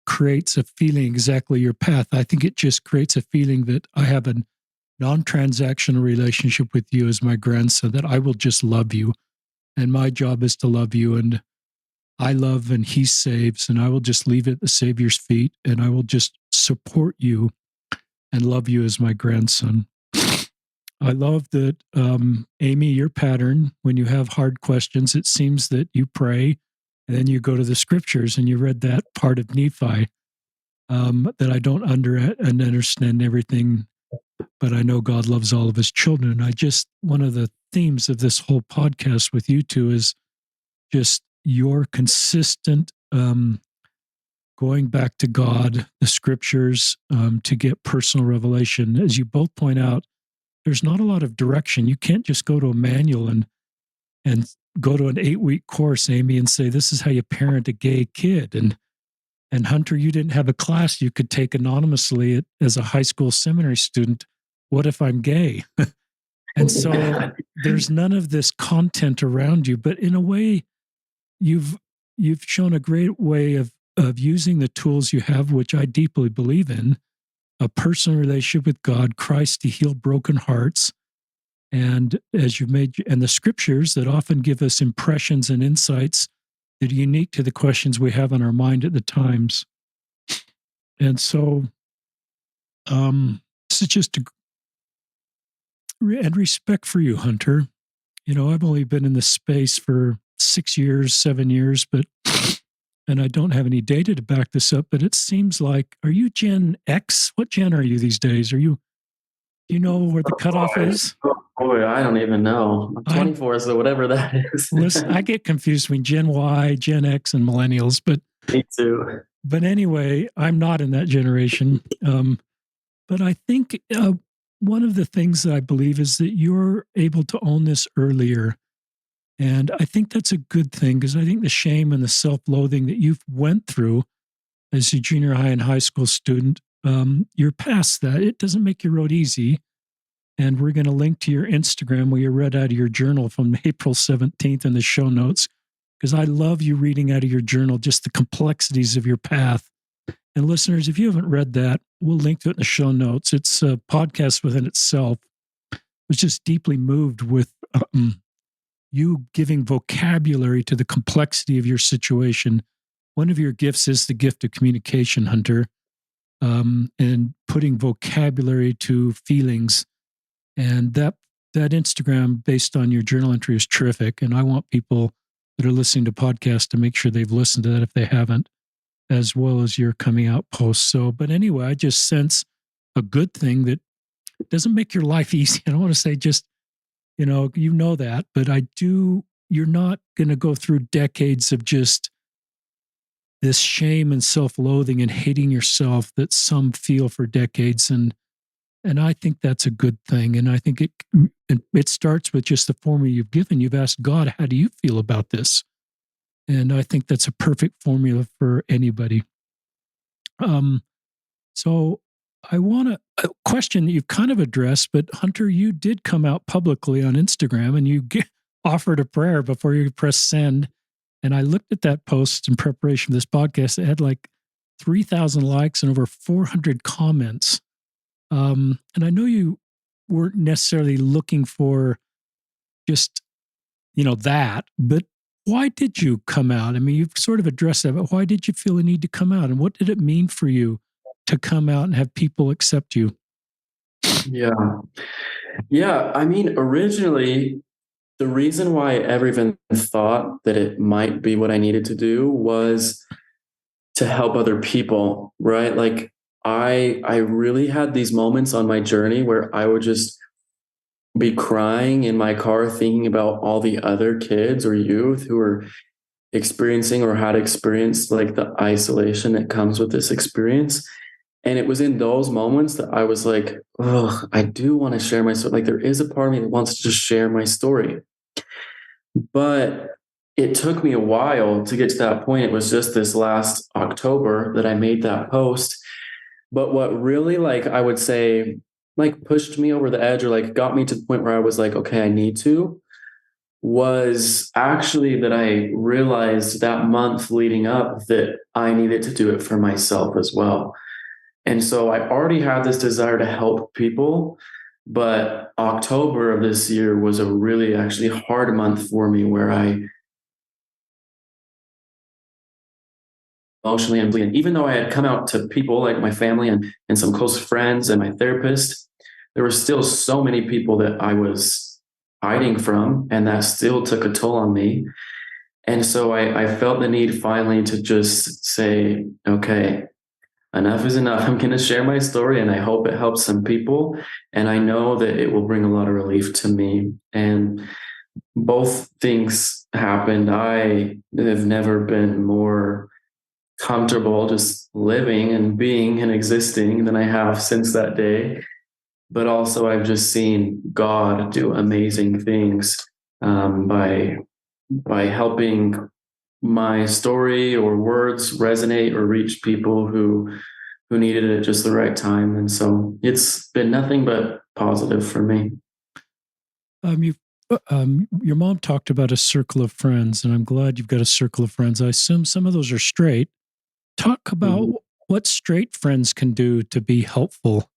creates a feeling exactly your path. I think it just creates a feeling that I have a non-transactional relationship with you as my grandson, that I will just love you. And my job is to love you, and I love and he saves, and I will just leave it at the Savior's feet, and I will just support you and love you as my grandson. I love that, Amie, your pattern, when you have hard questions, it seems that you pray and then you go to the scriptures, and you read that part of Nephi that I don't understand everything, but I know God loves all of his children. One of the themes of this whole podcast with you two is just your consistent going back to God, the scriptures, to get personal revelation. As you both point out, there's not a lot of direction. You can't just go to a manual and go to an 8-week course, Amie, and say, this is how you parent a gay kid. And Hunter, you didn't have a class you could take anonymously as a high school seminary student. What if I'm gay? And so there's none of this content around you, but in a way, you've shown a great way of using the tools you have, which I deeply believe in, a personal relationship with God, Christ to heal broken hearts, And as you've made, and the scriptures that often give us impressions and insights that are unique to the questions we have on our mind at the times. And so, this is just and respect for you, Hunter. You know, I've only been in this space for 6 years, 7 years, and I don't have any data to back this up, but it seems like, are you Gen X? What gen are you these days? Do you know where the cutoff is? Oh boy, I don't even know. I'm 24, so whatever that is. Listen, I get confused between Gen Y, Gen X, and millennials, but me too. But anyway, I'm not in that generation. But I think one of the things that I believe is that you're able to own this earlier. And I think that's a good thing, because I think the shame and the self-loathing that you've went through as a junior high and high school student, you're past that. It doesn't make your road easy. And we're going to link to your Instagram where you read out of your journal from April 17th in the show notes, because I love you reading out of your journal, just the complexities of your path. And listeners, if you haven't read that, we'll link to it in the show notes. It's a podcast within itself. I was just deeply moved with you giving vocabulary to the complexity of your situation. One of your gifts is the gift of communication, Hunter, and putting vocabulary to feelings. And that Instagram, based on your journal entry, is terrific. And I want people that are listening to podcasts to make sure they've listened to that if they haven't, as well as your coming out posts. So, but anyway, I just sense a good thing that doesn't make your life easy. I don't want to say just, you know that, but you're not going to go through decades of just this shame and self-loathing and hating yourself that some feel for decades. And I think that's a good thing. And I think it starts with just the formula you've given. You've asked God, how do you feel about this? And I think that's a perfect formula for anybody. So I want a question that you've kind of addressed, but Hunter, you did come out publicly on Instagram and you offered a prayer before you press send. And I looked at that post in preparation for this podcast. It had like 3,000 likes and over 400 comments. And I know you weren't necessarily looking for just, that, but why did you come out? I mean, you've sort of addressed that, but why did you feel the need to come out? And what did it mean for you to come out and have people accept you? Yeah. I mean, originally, the reason why I ever even thought that it might be what I needed to do was to help other people, right? Like I really had these moments on my journey where I would just be crying in my car thinking about all the other kids or youth who were experiencing or had experienced like the isolation that comes with this experience. And it was in those moments that I was like, oh, I do want to share my story. Like there is a part of me that wants to just share my story. But it took me a while to get to that point. It was just this last October that I made that post. But what really, I would say, pushed me over the edge or got me to the point where I was like, okay, I need to, was actually that I realized that month leading up that I needed to do it for myself as well. And so I already had this desire to help people, but October of this year was a really actually hard month for me where I emotionally and even though I had come out to people like my family and some close friends and my therapist, there were still so many people that I was hiding from, and that still took a toll on me. And so I felt the need finally to just say, okay, enough is enough. I'm going to share my story and I hope it helps some people. And I know that it will bring a lot of relief to me. And both things happened. I have never been more comfortable just living and being and existing than I have since that day. But also I've just seen God do amazing things by helping my story or words resonate or reach people who needed it at just the right time. And so it's been nothing but positive for me. Your mom talked about a circle of friends, and I'm glad you've got a circle of friends. I assume some of those are straight. Talk about what straight friends can do to be helpful.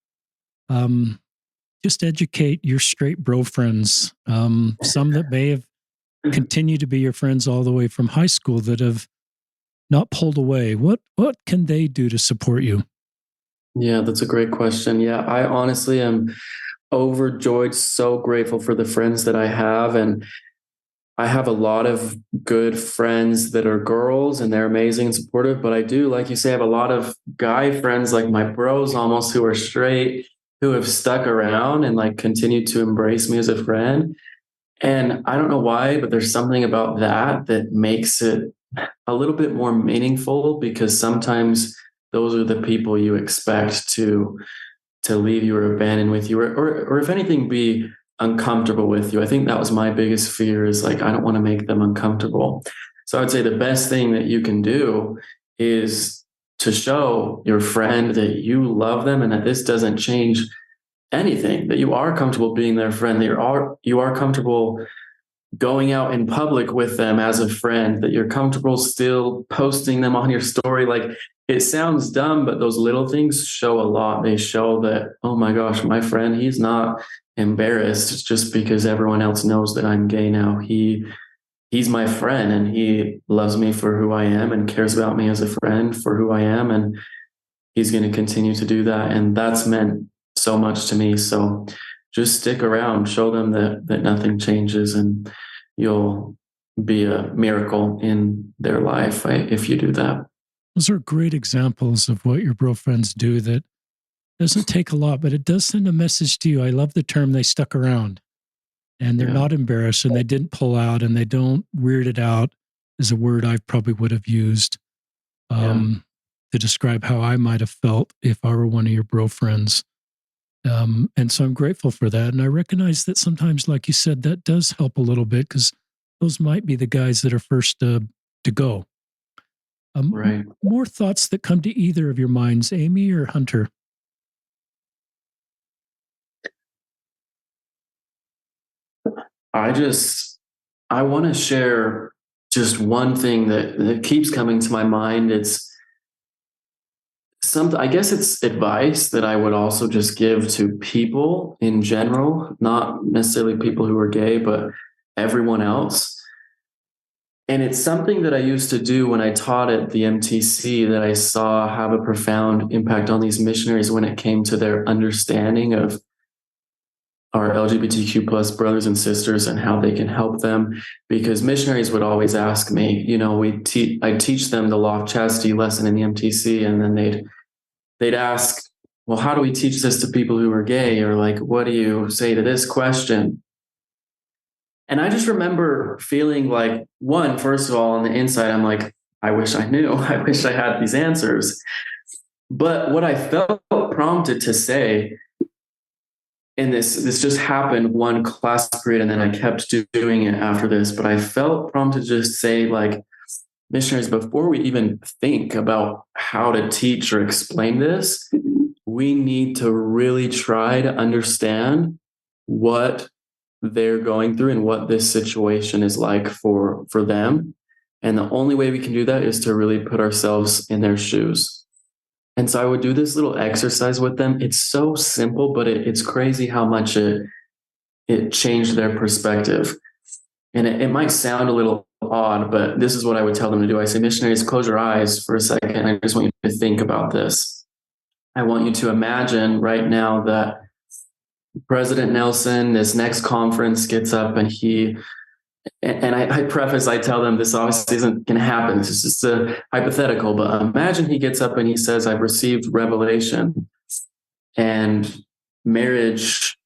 just educate your straight bro friends, some that may have continued to be your friends all the way from high school that have not pulled away. What can they do to support you? Yeah, that's a great question. Yeah, I honestly am overjoyed, so grateful for the friends that I have. And I have a lot of good friends that are girls and they're amazing and supportive. But I do, like you say, have a lot of guy friends, like my bros almost, who are straight, who have stuck around and like continue to embrace me as a friend. And I don't know why, but there's something about that that makes it a little bit more meaningful, because sometimes those are the people you expect to leave you or abandon with you, or if anything, be uncomfortable with you. I think that was my biggest fear, is like, I don't want to make them uncomfortable. So I would say the best thing that you can do is to show your friend that you love them and that this doesn't change anything, that you are comfortable being their friend, that you are comfortable going out in public with them as a friend, that you're comfortable still posting them on your story. Like, it sounds dumb, but those little things show a lot. They show that, oh my gosh, my friend, he's not embarrassed just because everyone else knows that I'm gay now. He's my friend and he loves me for who I am and cares about me as a friend for who I am. And he's going to continue to do that. And that's meant so much to me. So just stick around, show them that nothing changes, and you'll be a miracle in their life if you do that. Those are great examples of what your bro friends do that doesn't take a lot, but it does send a message to you. I love the term "they stuck around," and they're Yeah. not embarrassed, and they didn't pull out, and they don't weird it out, is a word I probably would have used to describe how I might have felt if I were one of your bro friends. And so I'm grateful for that. And I recognize that sometimes, like you said, that does help a little bit, because those might be the guys that are first to go. Right. More thoughts that come to either of your minds, Amie or Hunter? I want to share just one thing that keeps coming to my mind. It's something, I guess it's advice that I would also just give to people in general, not necessarily people who are gay, but everyone else. And it's something that I used to do when I taught at the MTC, that I saw have a profound impact on these missionaries when it came to their understanding of our LGBTQ plus brothers and sisters and how they can help them. Because missionaries would always ask me, I'd teach them the law of chastity lesson in the MTC, and then they'd ask, well, how do we teach this to people who are gay? Or like, what do you say to this question? And I just remember feeling like, first of all, on the inside, I'm like, I wish I knew. I wish I had these answers. But what I felt prompted to say, and this just happened one class period, and then I kept doing it after this, but I felt prompted to just say, like, missionaries, before we even think about how to teach or explain this, we need to really try to understand what they're going through and what this situation is like for them. And the only way we can do that is to really put ourselves in their shoes. And so I would do this little exercise with them. It's so simple, but it's crazy how much it changed their perspective. And it might sound a little odd, but this is what I would tell them to do. I say, missionaries, close your eyes for a second. I just want you to think about this. I want you to imagine right now that President Nelson, this next conference, gets up and I tell them this obviously isn't going to happen. This is just a hypothetical, but imagine he gets up and he says, I've received revelation, and marriage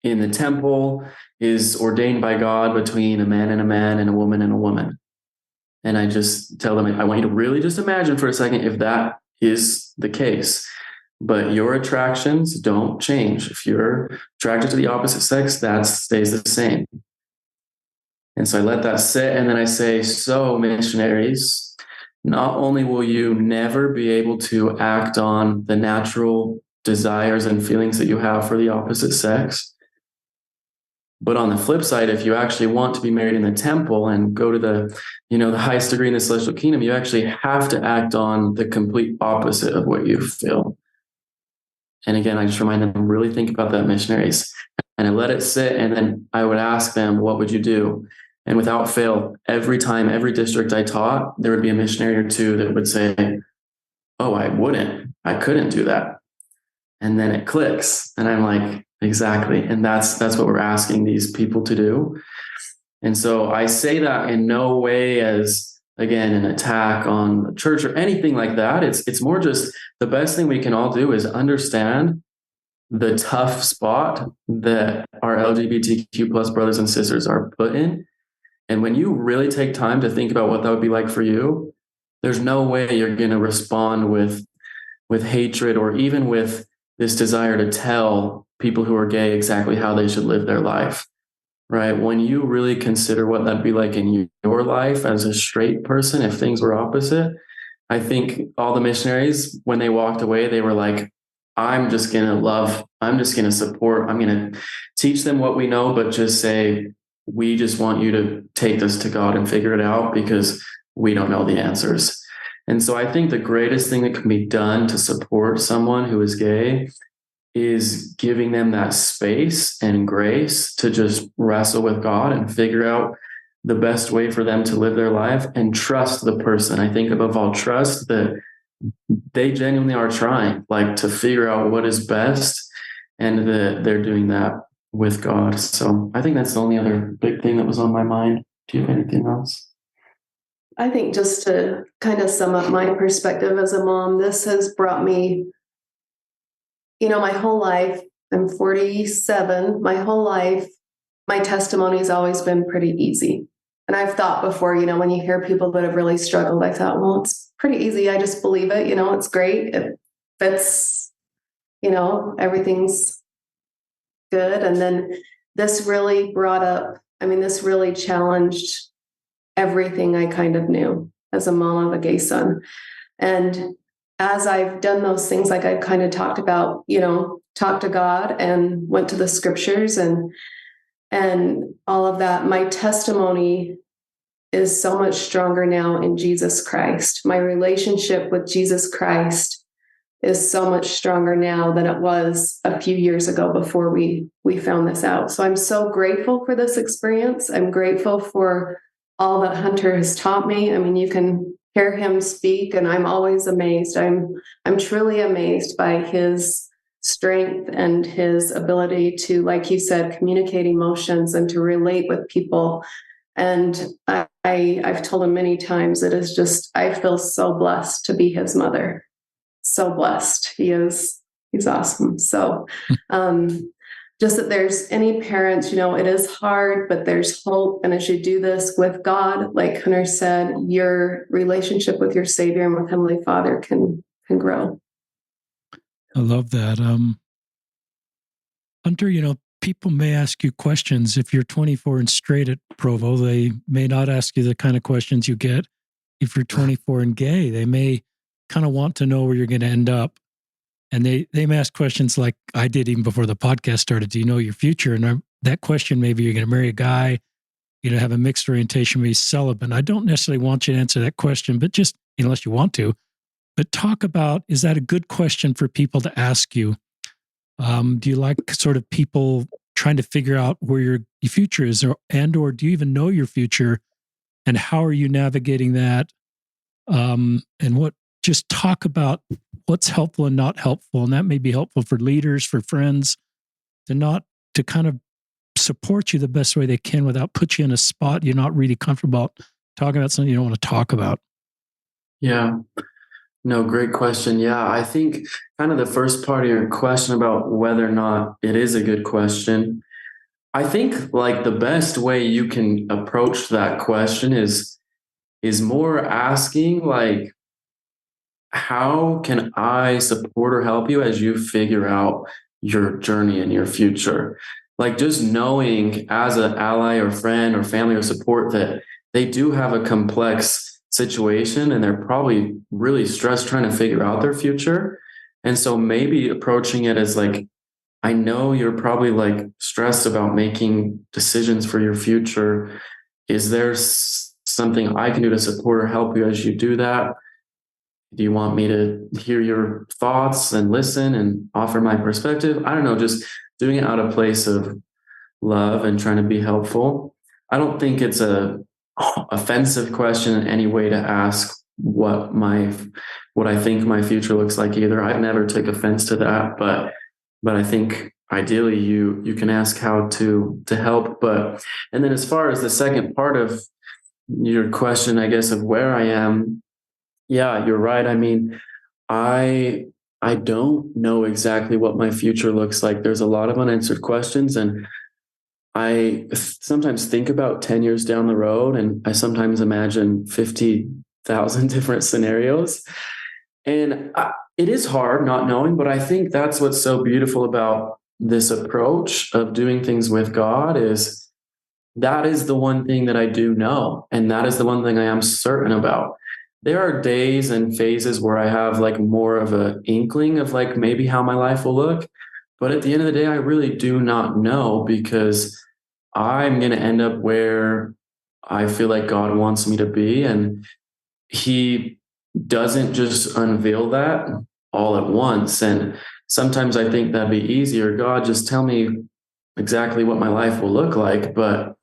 in the temple is ordained by God between a man and a woman and a woman. And I just tell them, I want you to really just imagine for a second if that is the case. But your attractions don't change. If you're attracted to the opposite sex, that stays the same. And so I let that sit, and then I say, so missionaries, not only will you never be able to act on the natural desires and feelings that you have for the opposite sex, but on the flip side, if you actually want to be married in the temple and go to the highest degree in the celestial kingdom, you actually have to act on the complete opposite of what you feel. And again, I just remind them, really think about that, missionaries. And I let it sit. And then I would ask them, what would you do? And without fail, every time, every district I taught, there would be a missionary or two that would say, oh, I couldn't do that. And then it clicks. And I'm like, exactly. And that's what we're asking these people to do. And so I say that in no way as, again, an attack on the church or anything like that. It's more just the best thing we can all do is understand the tough spot that our LGBTQ plus brothers and sisters are put in. And when you really take time to think about what that would be like for you, there's no way you're going to respond with hatred or even with this desire to tell people who are gay exactly how they should live their life, right? When you really consider what that'd be like in your life as a straight person, if things were opposite, I think all the missionaries, when they walked away, they were like, I'm just going to love, I'm just going to support, I'm going to teach them what we know, but just say, we just want you to take this to God and figure it out because we don't know the answers. And so I think the greatest thing that can be done to support someone who is gay is giving them that space and grace to just wrestle with God and figure out the best way for them to live their life and trust the person. I think above all, trust that they genuinely are trying, like, to figure out what is best and that they're doing that with God. So I think that's the only other big thing that was on my mind. Do you have anything else? I think just to kind of sum up my perspective as a mom, this has brought me, my whole life. I'm 47. My whole life, my testimony's always been pretty easy. And I've thought before, when you hear people that have really struggled, I thought, well, it's pretty easy. I just believe it. It's great. It fits, everything's good. And then this really this really challenged everything I kind of knew as a mom of a gay son. And as I've done those things, like I've kind of talked about, talked to God and went to the scriptures and all of that, my testimony is so much stronger now in Jesus Christ. My relationship with Jesus Christ is so much stronger now than it was a few years ago before we found this out. So I'm so grateful for this experience. I'm grateful for all that Hunter has taught me. I mean, you can hear him speak, and I'm always amazed. I'm truly amazed by his strength and his ability to, like you said, communicate emotions and to relate with people. And I've told him many times, it is just, I feel so blessed to be his mother. So blessed. He's awesome. So, just that there's any parents, it is hard, but there's hope. And as you do this with God, like Hunter said, your relationship with your Savior and with Heavenly Father can grow. I love that. Hunter, people may ask you questions. If you're 24 and straight at Provo, they may not ask you the kind of questions you get if you're 24 and gay. They may kind of want to know where you're going to end up. And they may ask questions like I did even before the podcast started. Do you know your future? And that question, maybe you're going to marry a guy, have a mixed orientation, maybe celibate. I don't necessarily want you to answer that question, but just unless you want to. But talk about, is that a good question for people to ask you? Do you like sort of people trying to figure out where your future is, or do you even know your future? And how are you navigating that? And just talk about what's helpful and not helpful. And that may be helpful for leaders, for friends, to kind of support you the best way they can without put you in a spot you're not really comfortable about talking about something you don't want to talk about. Yeah. No, great question. Yeah, I think kind of the first part of your question about whether or not it is a good question, I think like the best way you can approach that question is more asking like, how can I support or help you as you figure out your journey and your future? Like just knowing as an ally or friend or family or support that they do have a complex situation and they're probably really stressed trying to figure out their future. And so maybe approaching it as like, I know you're probably like stressed about making decisions for your future. Is there something I can do to support or help you as you do that? Do you want me to hear your thoughts and listen and offer my perspective? I don't know, just doing it out of place of love and trying to be helpful. I don't think it's a offensive question in any way to ask what I think my future looks like either. I'd never take offense to that, but I think ideally you can ask how to help. But and then as far as the second part of your question, I guess, of where I am, yeah, you're right. I mean, I I don't know exactly what my future looks like. There's a lot of unanswered questions, and I sometimes think about 10 years down the road, and I sometimes imagine 50,000 different scenarios. And it is hard not knowing, but I think that's what's so beautiful about this approach of doing things with God is that is the one thing that I do know. And that is the one thing I am certain about. There are days and phases where I have like more of an inkling of like maybe how my life will look. But at the end of the day, I really do not know because I'm going to end up where I feel like God wants me to be. And He doesn't just unveil that all at once. And sometimes I think that'd be easier. God, just tell me exactly what my life will look like. But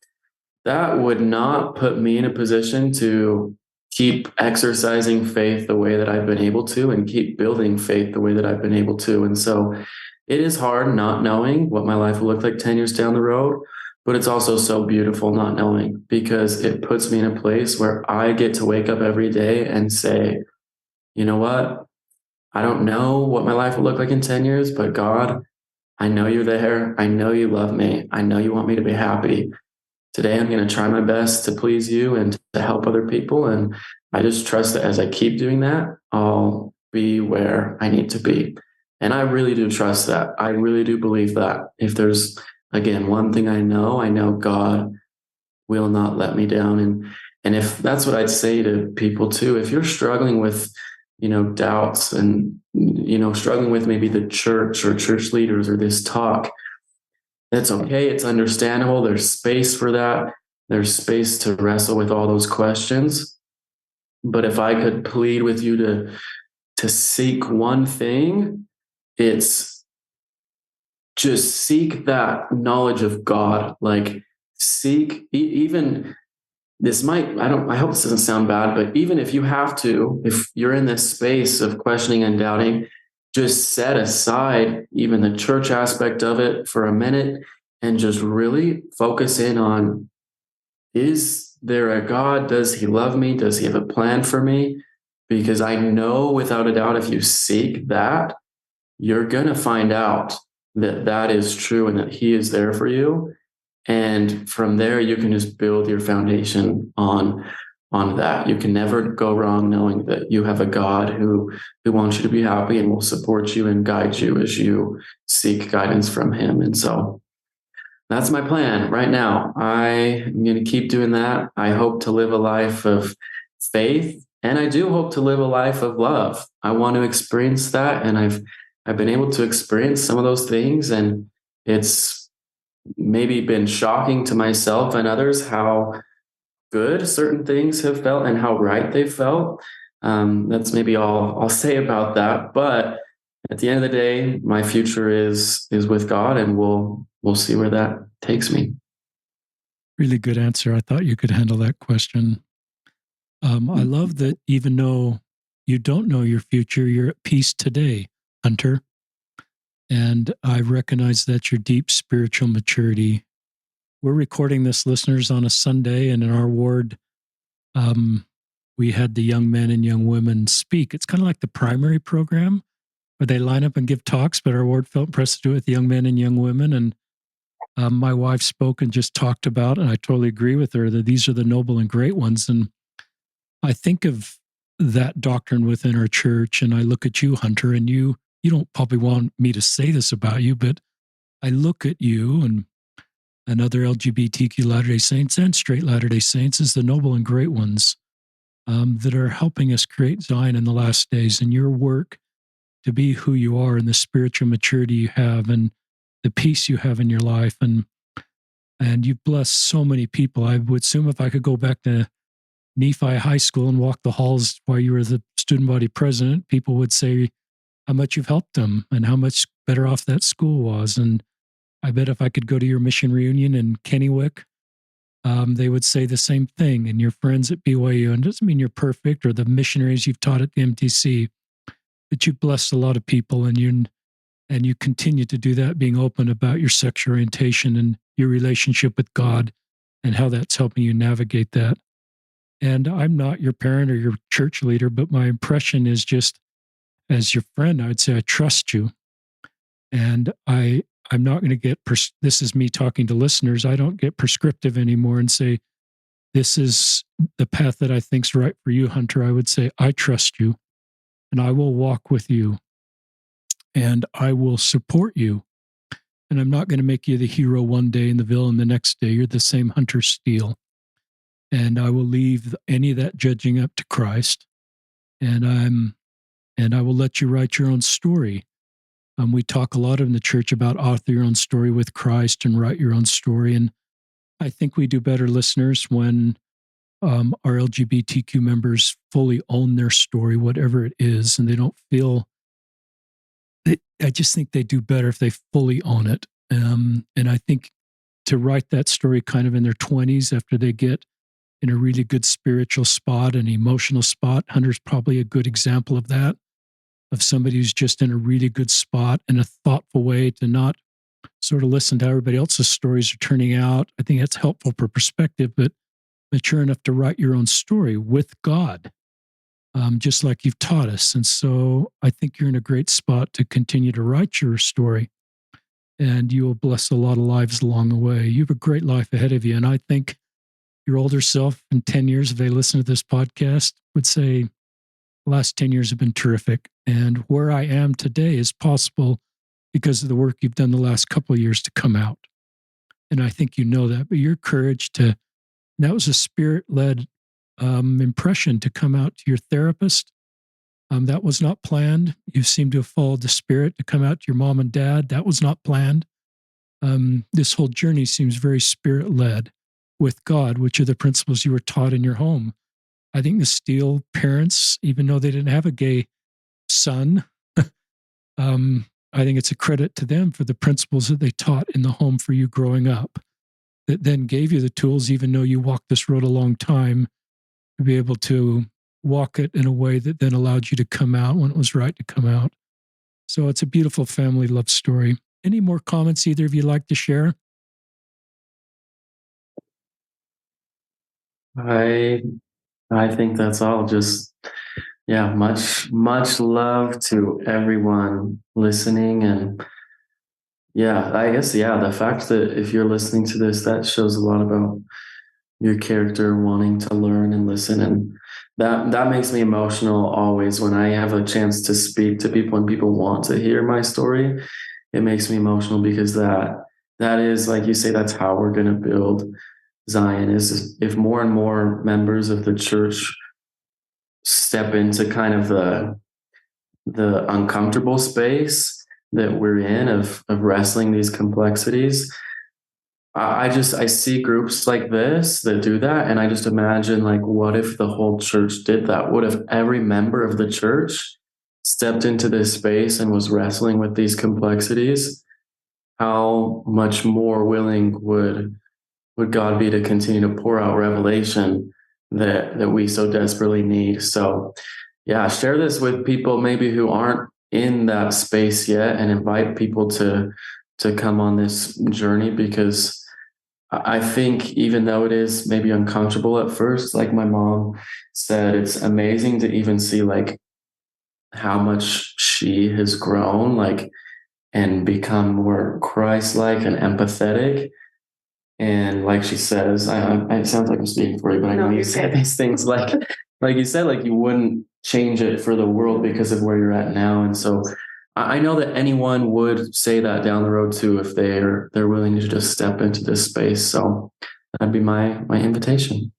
that would not put me in a position to keep exercising faith the way that I've been able to and keep building faith the way that I've been able to. And so it is hard not knowing what my life will look like 10 years down the road, but it's also so beautiful not knowing because it puts me in a place where I get to wake up every day and say, you know what? I don't know what my life will look like in 10 years, but God, I know you're there. I know you love me. I know you want me to be happy. Today, I'm going to try my best to please you and to help other people. And I just trust that as I keep doing that, I'll be where I need to be. And I really do trust that. I really do believe that. If there's, again, one thing I know God will not let me down. And if that's what I'd say to people too, if you're struggling with, doubts and, struggling with maybe the church or church leaders or this talk, that's okay. It's understandable. There's space for that. There's space to wrestle with all those questions. But if I could plead with you to seek one thing, it's just seek that knowledge of God. Like seek even I hope this doesn't sound bad, but even if you have to, if you're in this space of questioning and doubting, just set aside even the church aspect of it for a minute and just really focus in on, is there a God? Does He love me? Does He have a plan for me? Because I know without a doubt, if you seek that, you're going to find out that that is true and that He is there for you. And from there, you can just build your foundation on that. You can never go wrong knowing that you have a God who wants you to be happy and will support you and guide you as you seek guidance from Him. And so that's my plan right now. I'm going to keep doing that. I hope to live a life of faith, and I do hope to live a life of love. I want to experience that, and I've been able to experience some of those things, and it's maybe been shocking to myself and others how good certain things have felt and how right they felt. That's maybe all I'll say about that. But at the end of the day, my future is with God, and we'll see where that takes me. Really good answer. I thought you could handle that question. I love that even though you don't know your future, you're at peace today, Hunter. And I recognize that's your deep spiritual maturity. We're recording this, listeners, on a Sunday, and in our ward, we had the young men and young women speak. It's kind of like the primary program where they line up and give talks, but our ward felt impressed to do it with young men and young women. And my wife spoke and just talked about, and I totally agree with her, that these are the noble and great ones. And I think of that doctrine within our church, and I look at you, Hunter, and you don't probably want me to say this about you, but I look at you and other LGBTQ Latter-day Saints and straight Latter-day Saints as the noble and great ones that are helping us create Zion in the last days. And your work to be who you are and the spiritual maturity you have and the peace you have in your life. And you've blessed so many people. I would assume if I could go back to Nephi High School and walk the halls while you were the student body president, people would say how much you've helped them and how much better off that school was. And I bet if I could go to your mission reunion in Kennewick, they would say the same thing. And your friends at BYU, and it doesn't mean you're perfect, or the missionaries you've taught at the MTC, but you've blessed a lot of people, and you continue to do that, being open about your sexual orientation and your relationship with God and how that's helping you navigate that. And I'm not your parent or your church leader, but my impression is just as your friend, I would say I trust you. And I'm not going to get, this is me talking to listeners, I don't get prescriptive anymore and say, this is the path that I think's right for you, Hunter. I would say, I trust you and I will walk with you and I will support you. And I'm not going to make you the hero one day and the villain the next day. You're the same Hunter Steele. And I will leave any of that judging up to Christ. And I will let you write your own story. We talk a lot in the church about author your own story with Christ and write your own story. And I think we do better, listeners, when our LGBTQ members fully own their story, whatever it is, and they don't feel. I just think they do better if they fully own it. And I think to write that story kind of in their 20s after they get in a really good spiritual spot, an emotional spot, Hunter's probably a good example of that, of somebody who's just in a really good spot in a thoughtful way to not sort of listen to how everybody else's stories are turning out. I think that's helpful for perspective, but mature enough to write your own story with God, just like you've taught us. And so I think you're in a great spot to continue to write your story, and you will bless a lot of lives along the way. You have a great life ahead of you. And I think your older self in 10 years, if they listen to this podcast, would say, the last 10 years have been terrific. And where I am today is possible because of the work you've done the last couple of years to come out. And I think you know that. But your courage that was a spirit-led impression to come out to your therapist. That was not planned. You seem to have followed the spirit to come out to your mom and dad. That was not planned. This whole journey seems very spirit-led with God, which are the principles you were taught in your home. I think the Steele parents, even though they didn't have a gay son, I think it's a credit to them for the principles that they taught in the home for you growing up, that then gave you the tools, even though you walked this road a long time, to be able to walk it in a way that then allowed you to come out when it was right to come out. So it's a beautiful family love story. Any more comments either of you like to share? I think that's all. Just, yeah, much love to everyone listening. And yeah, I guess, the fact that if you're listening to this, that shows a lot about your character, wanting to learn and listen. And that makes me emotional always when I have a chance to speak to people and people want to hear my story. It makes me emotional because that is, like you say, that's how we're going to build Zion, is if more and more members of the church step into kind of the uncomfortable space that we're in of wrestling these complexities. I see groups like this that do that, and I just imagine, like, what if the whole church did that? What if every member of the church stepped into this space and was wrestling with these complexities? How much more willing would God be to continue to pour out revelation that we so desperately need? So yeah, share this with people maybe who aren't in that space yet, and invite people to come on this journey, because I think even though it is maybe uncomfortable at first, like my mom said, it's amazing to even see like how much she has grown, like, and become more Christ-like and empathetic. And like she says, it sounds like I'm speaking for you, but I know you said these things like you said, like you wouldn't change it for the world because of where you're at now. And so I know that anyone would say that down the road too, if they're willing to just step into this space. So that'd be my invitation.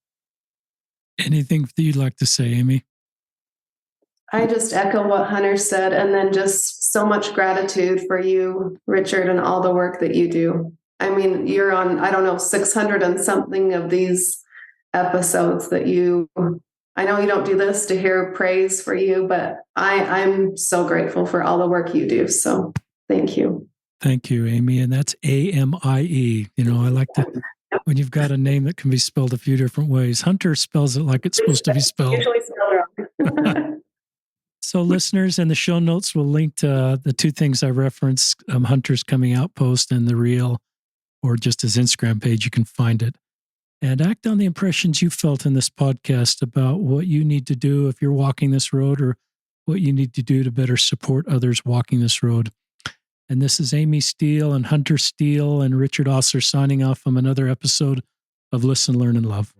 Anything that you'd like to say, Amie? I just echo what Hunter said, and then just so much gratitude for you, Richard, and all the work that you do. I mean, you're on, I don't know, 600 and something of these episodes that you I know you don't do this to hear praise for you, but I'm so grateful for all the work you do. So thank you. Thank you, Amie. And that's Amie. You know, I like to, when you've got a name that can be spelled a few different ways. Hunter spells it like it's supposed to be spelled. Usually spelled wrong. So listeners, in the show notes, we'll link to the two things I referenced, Hunter's coming out post and the reel, or just his Instagram page. You can find it. And act on the impressions you felt in this podcast about what you need to do if you're walking this road, or what you need to do to better support others walking this road. And this is Amie Steele and Hunter Steele and Richard Osler signing off from another episode of Listen, Learn, and Love.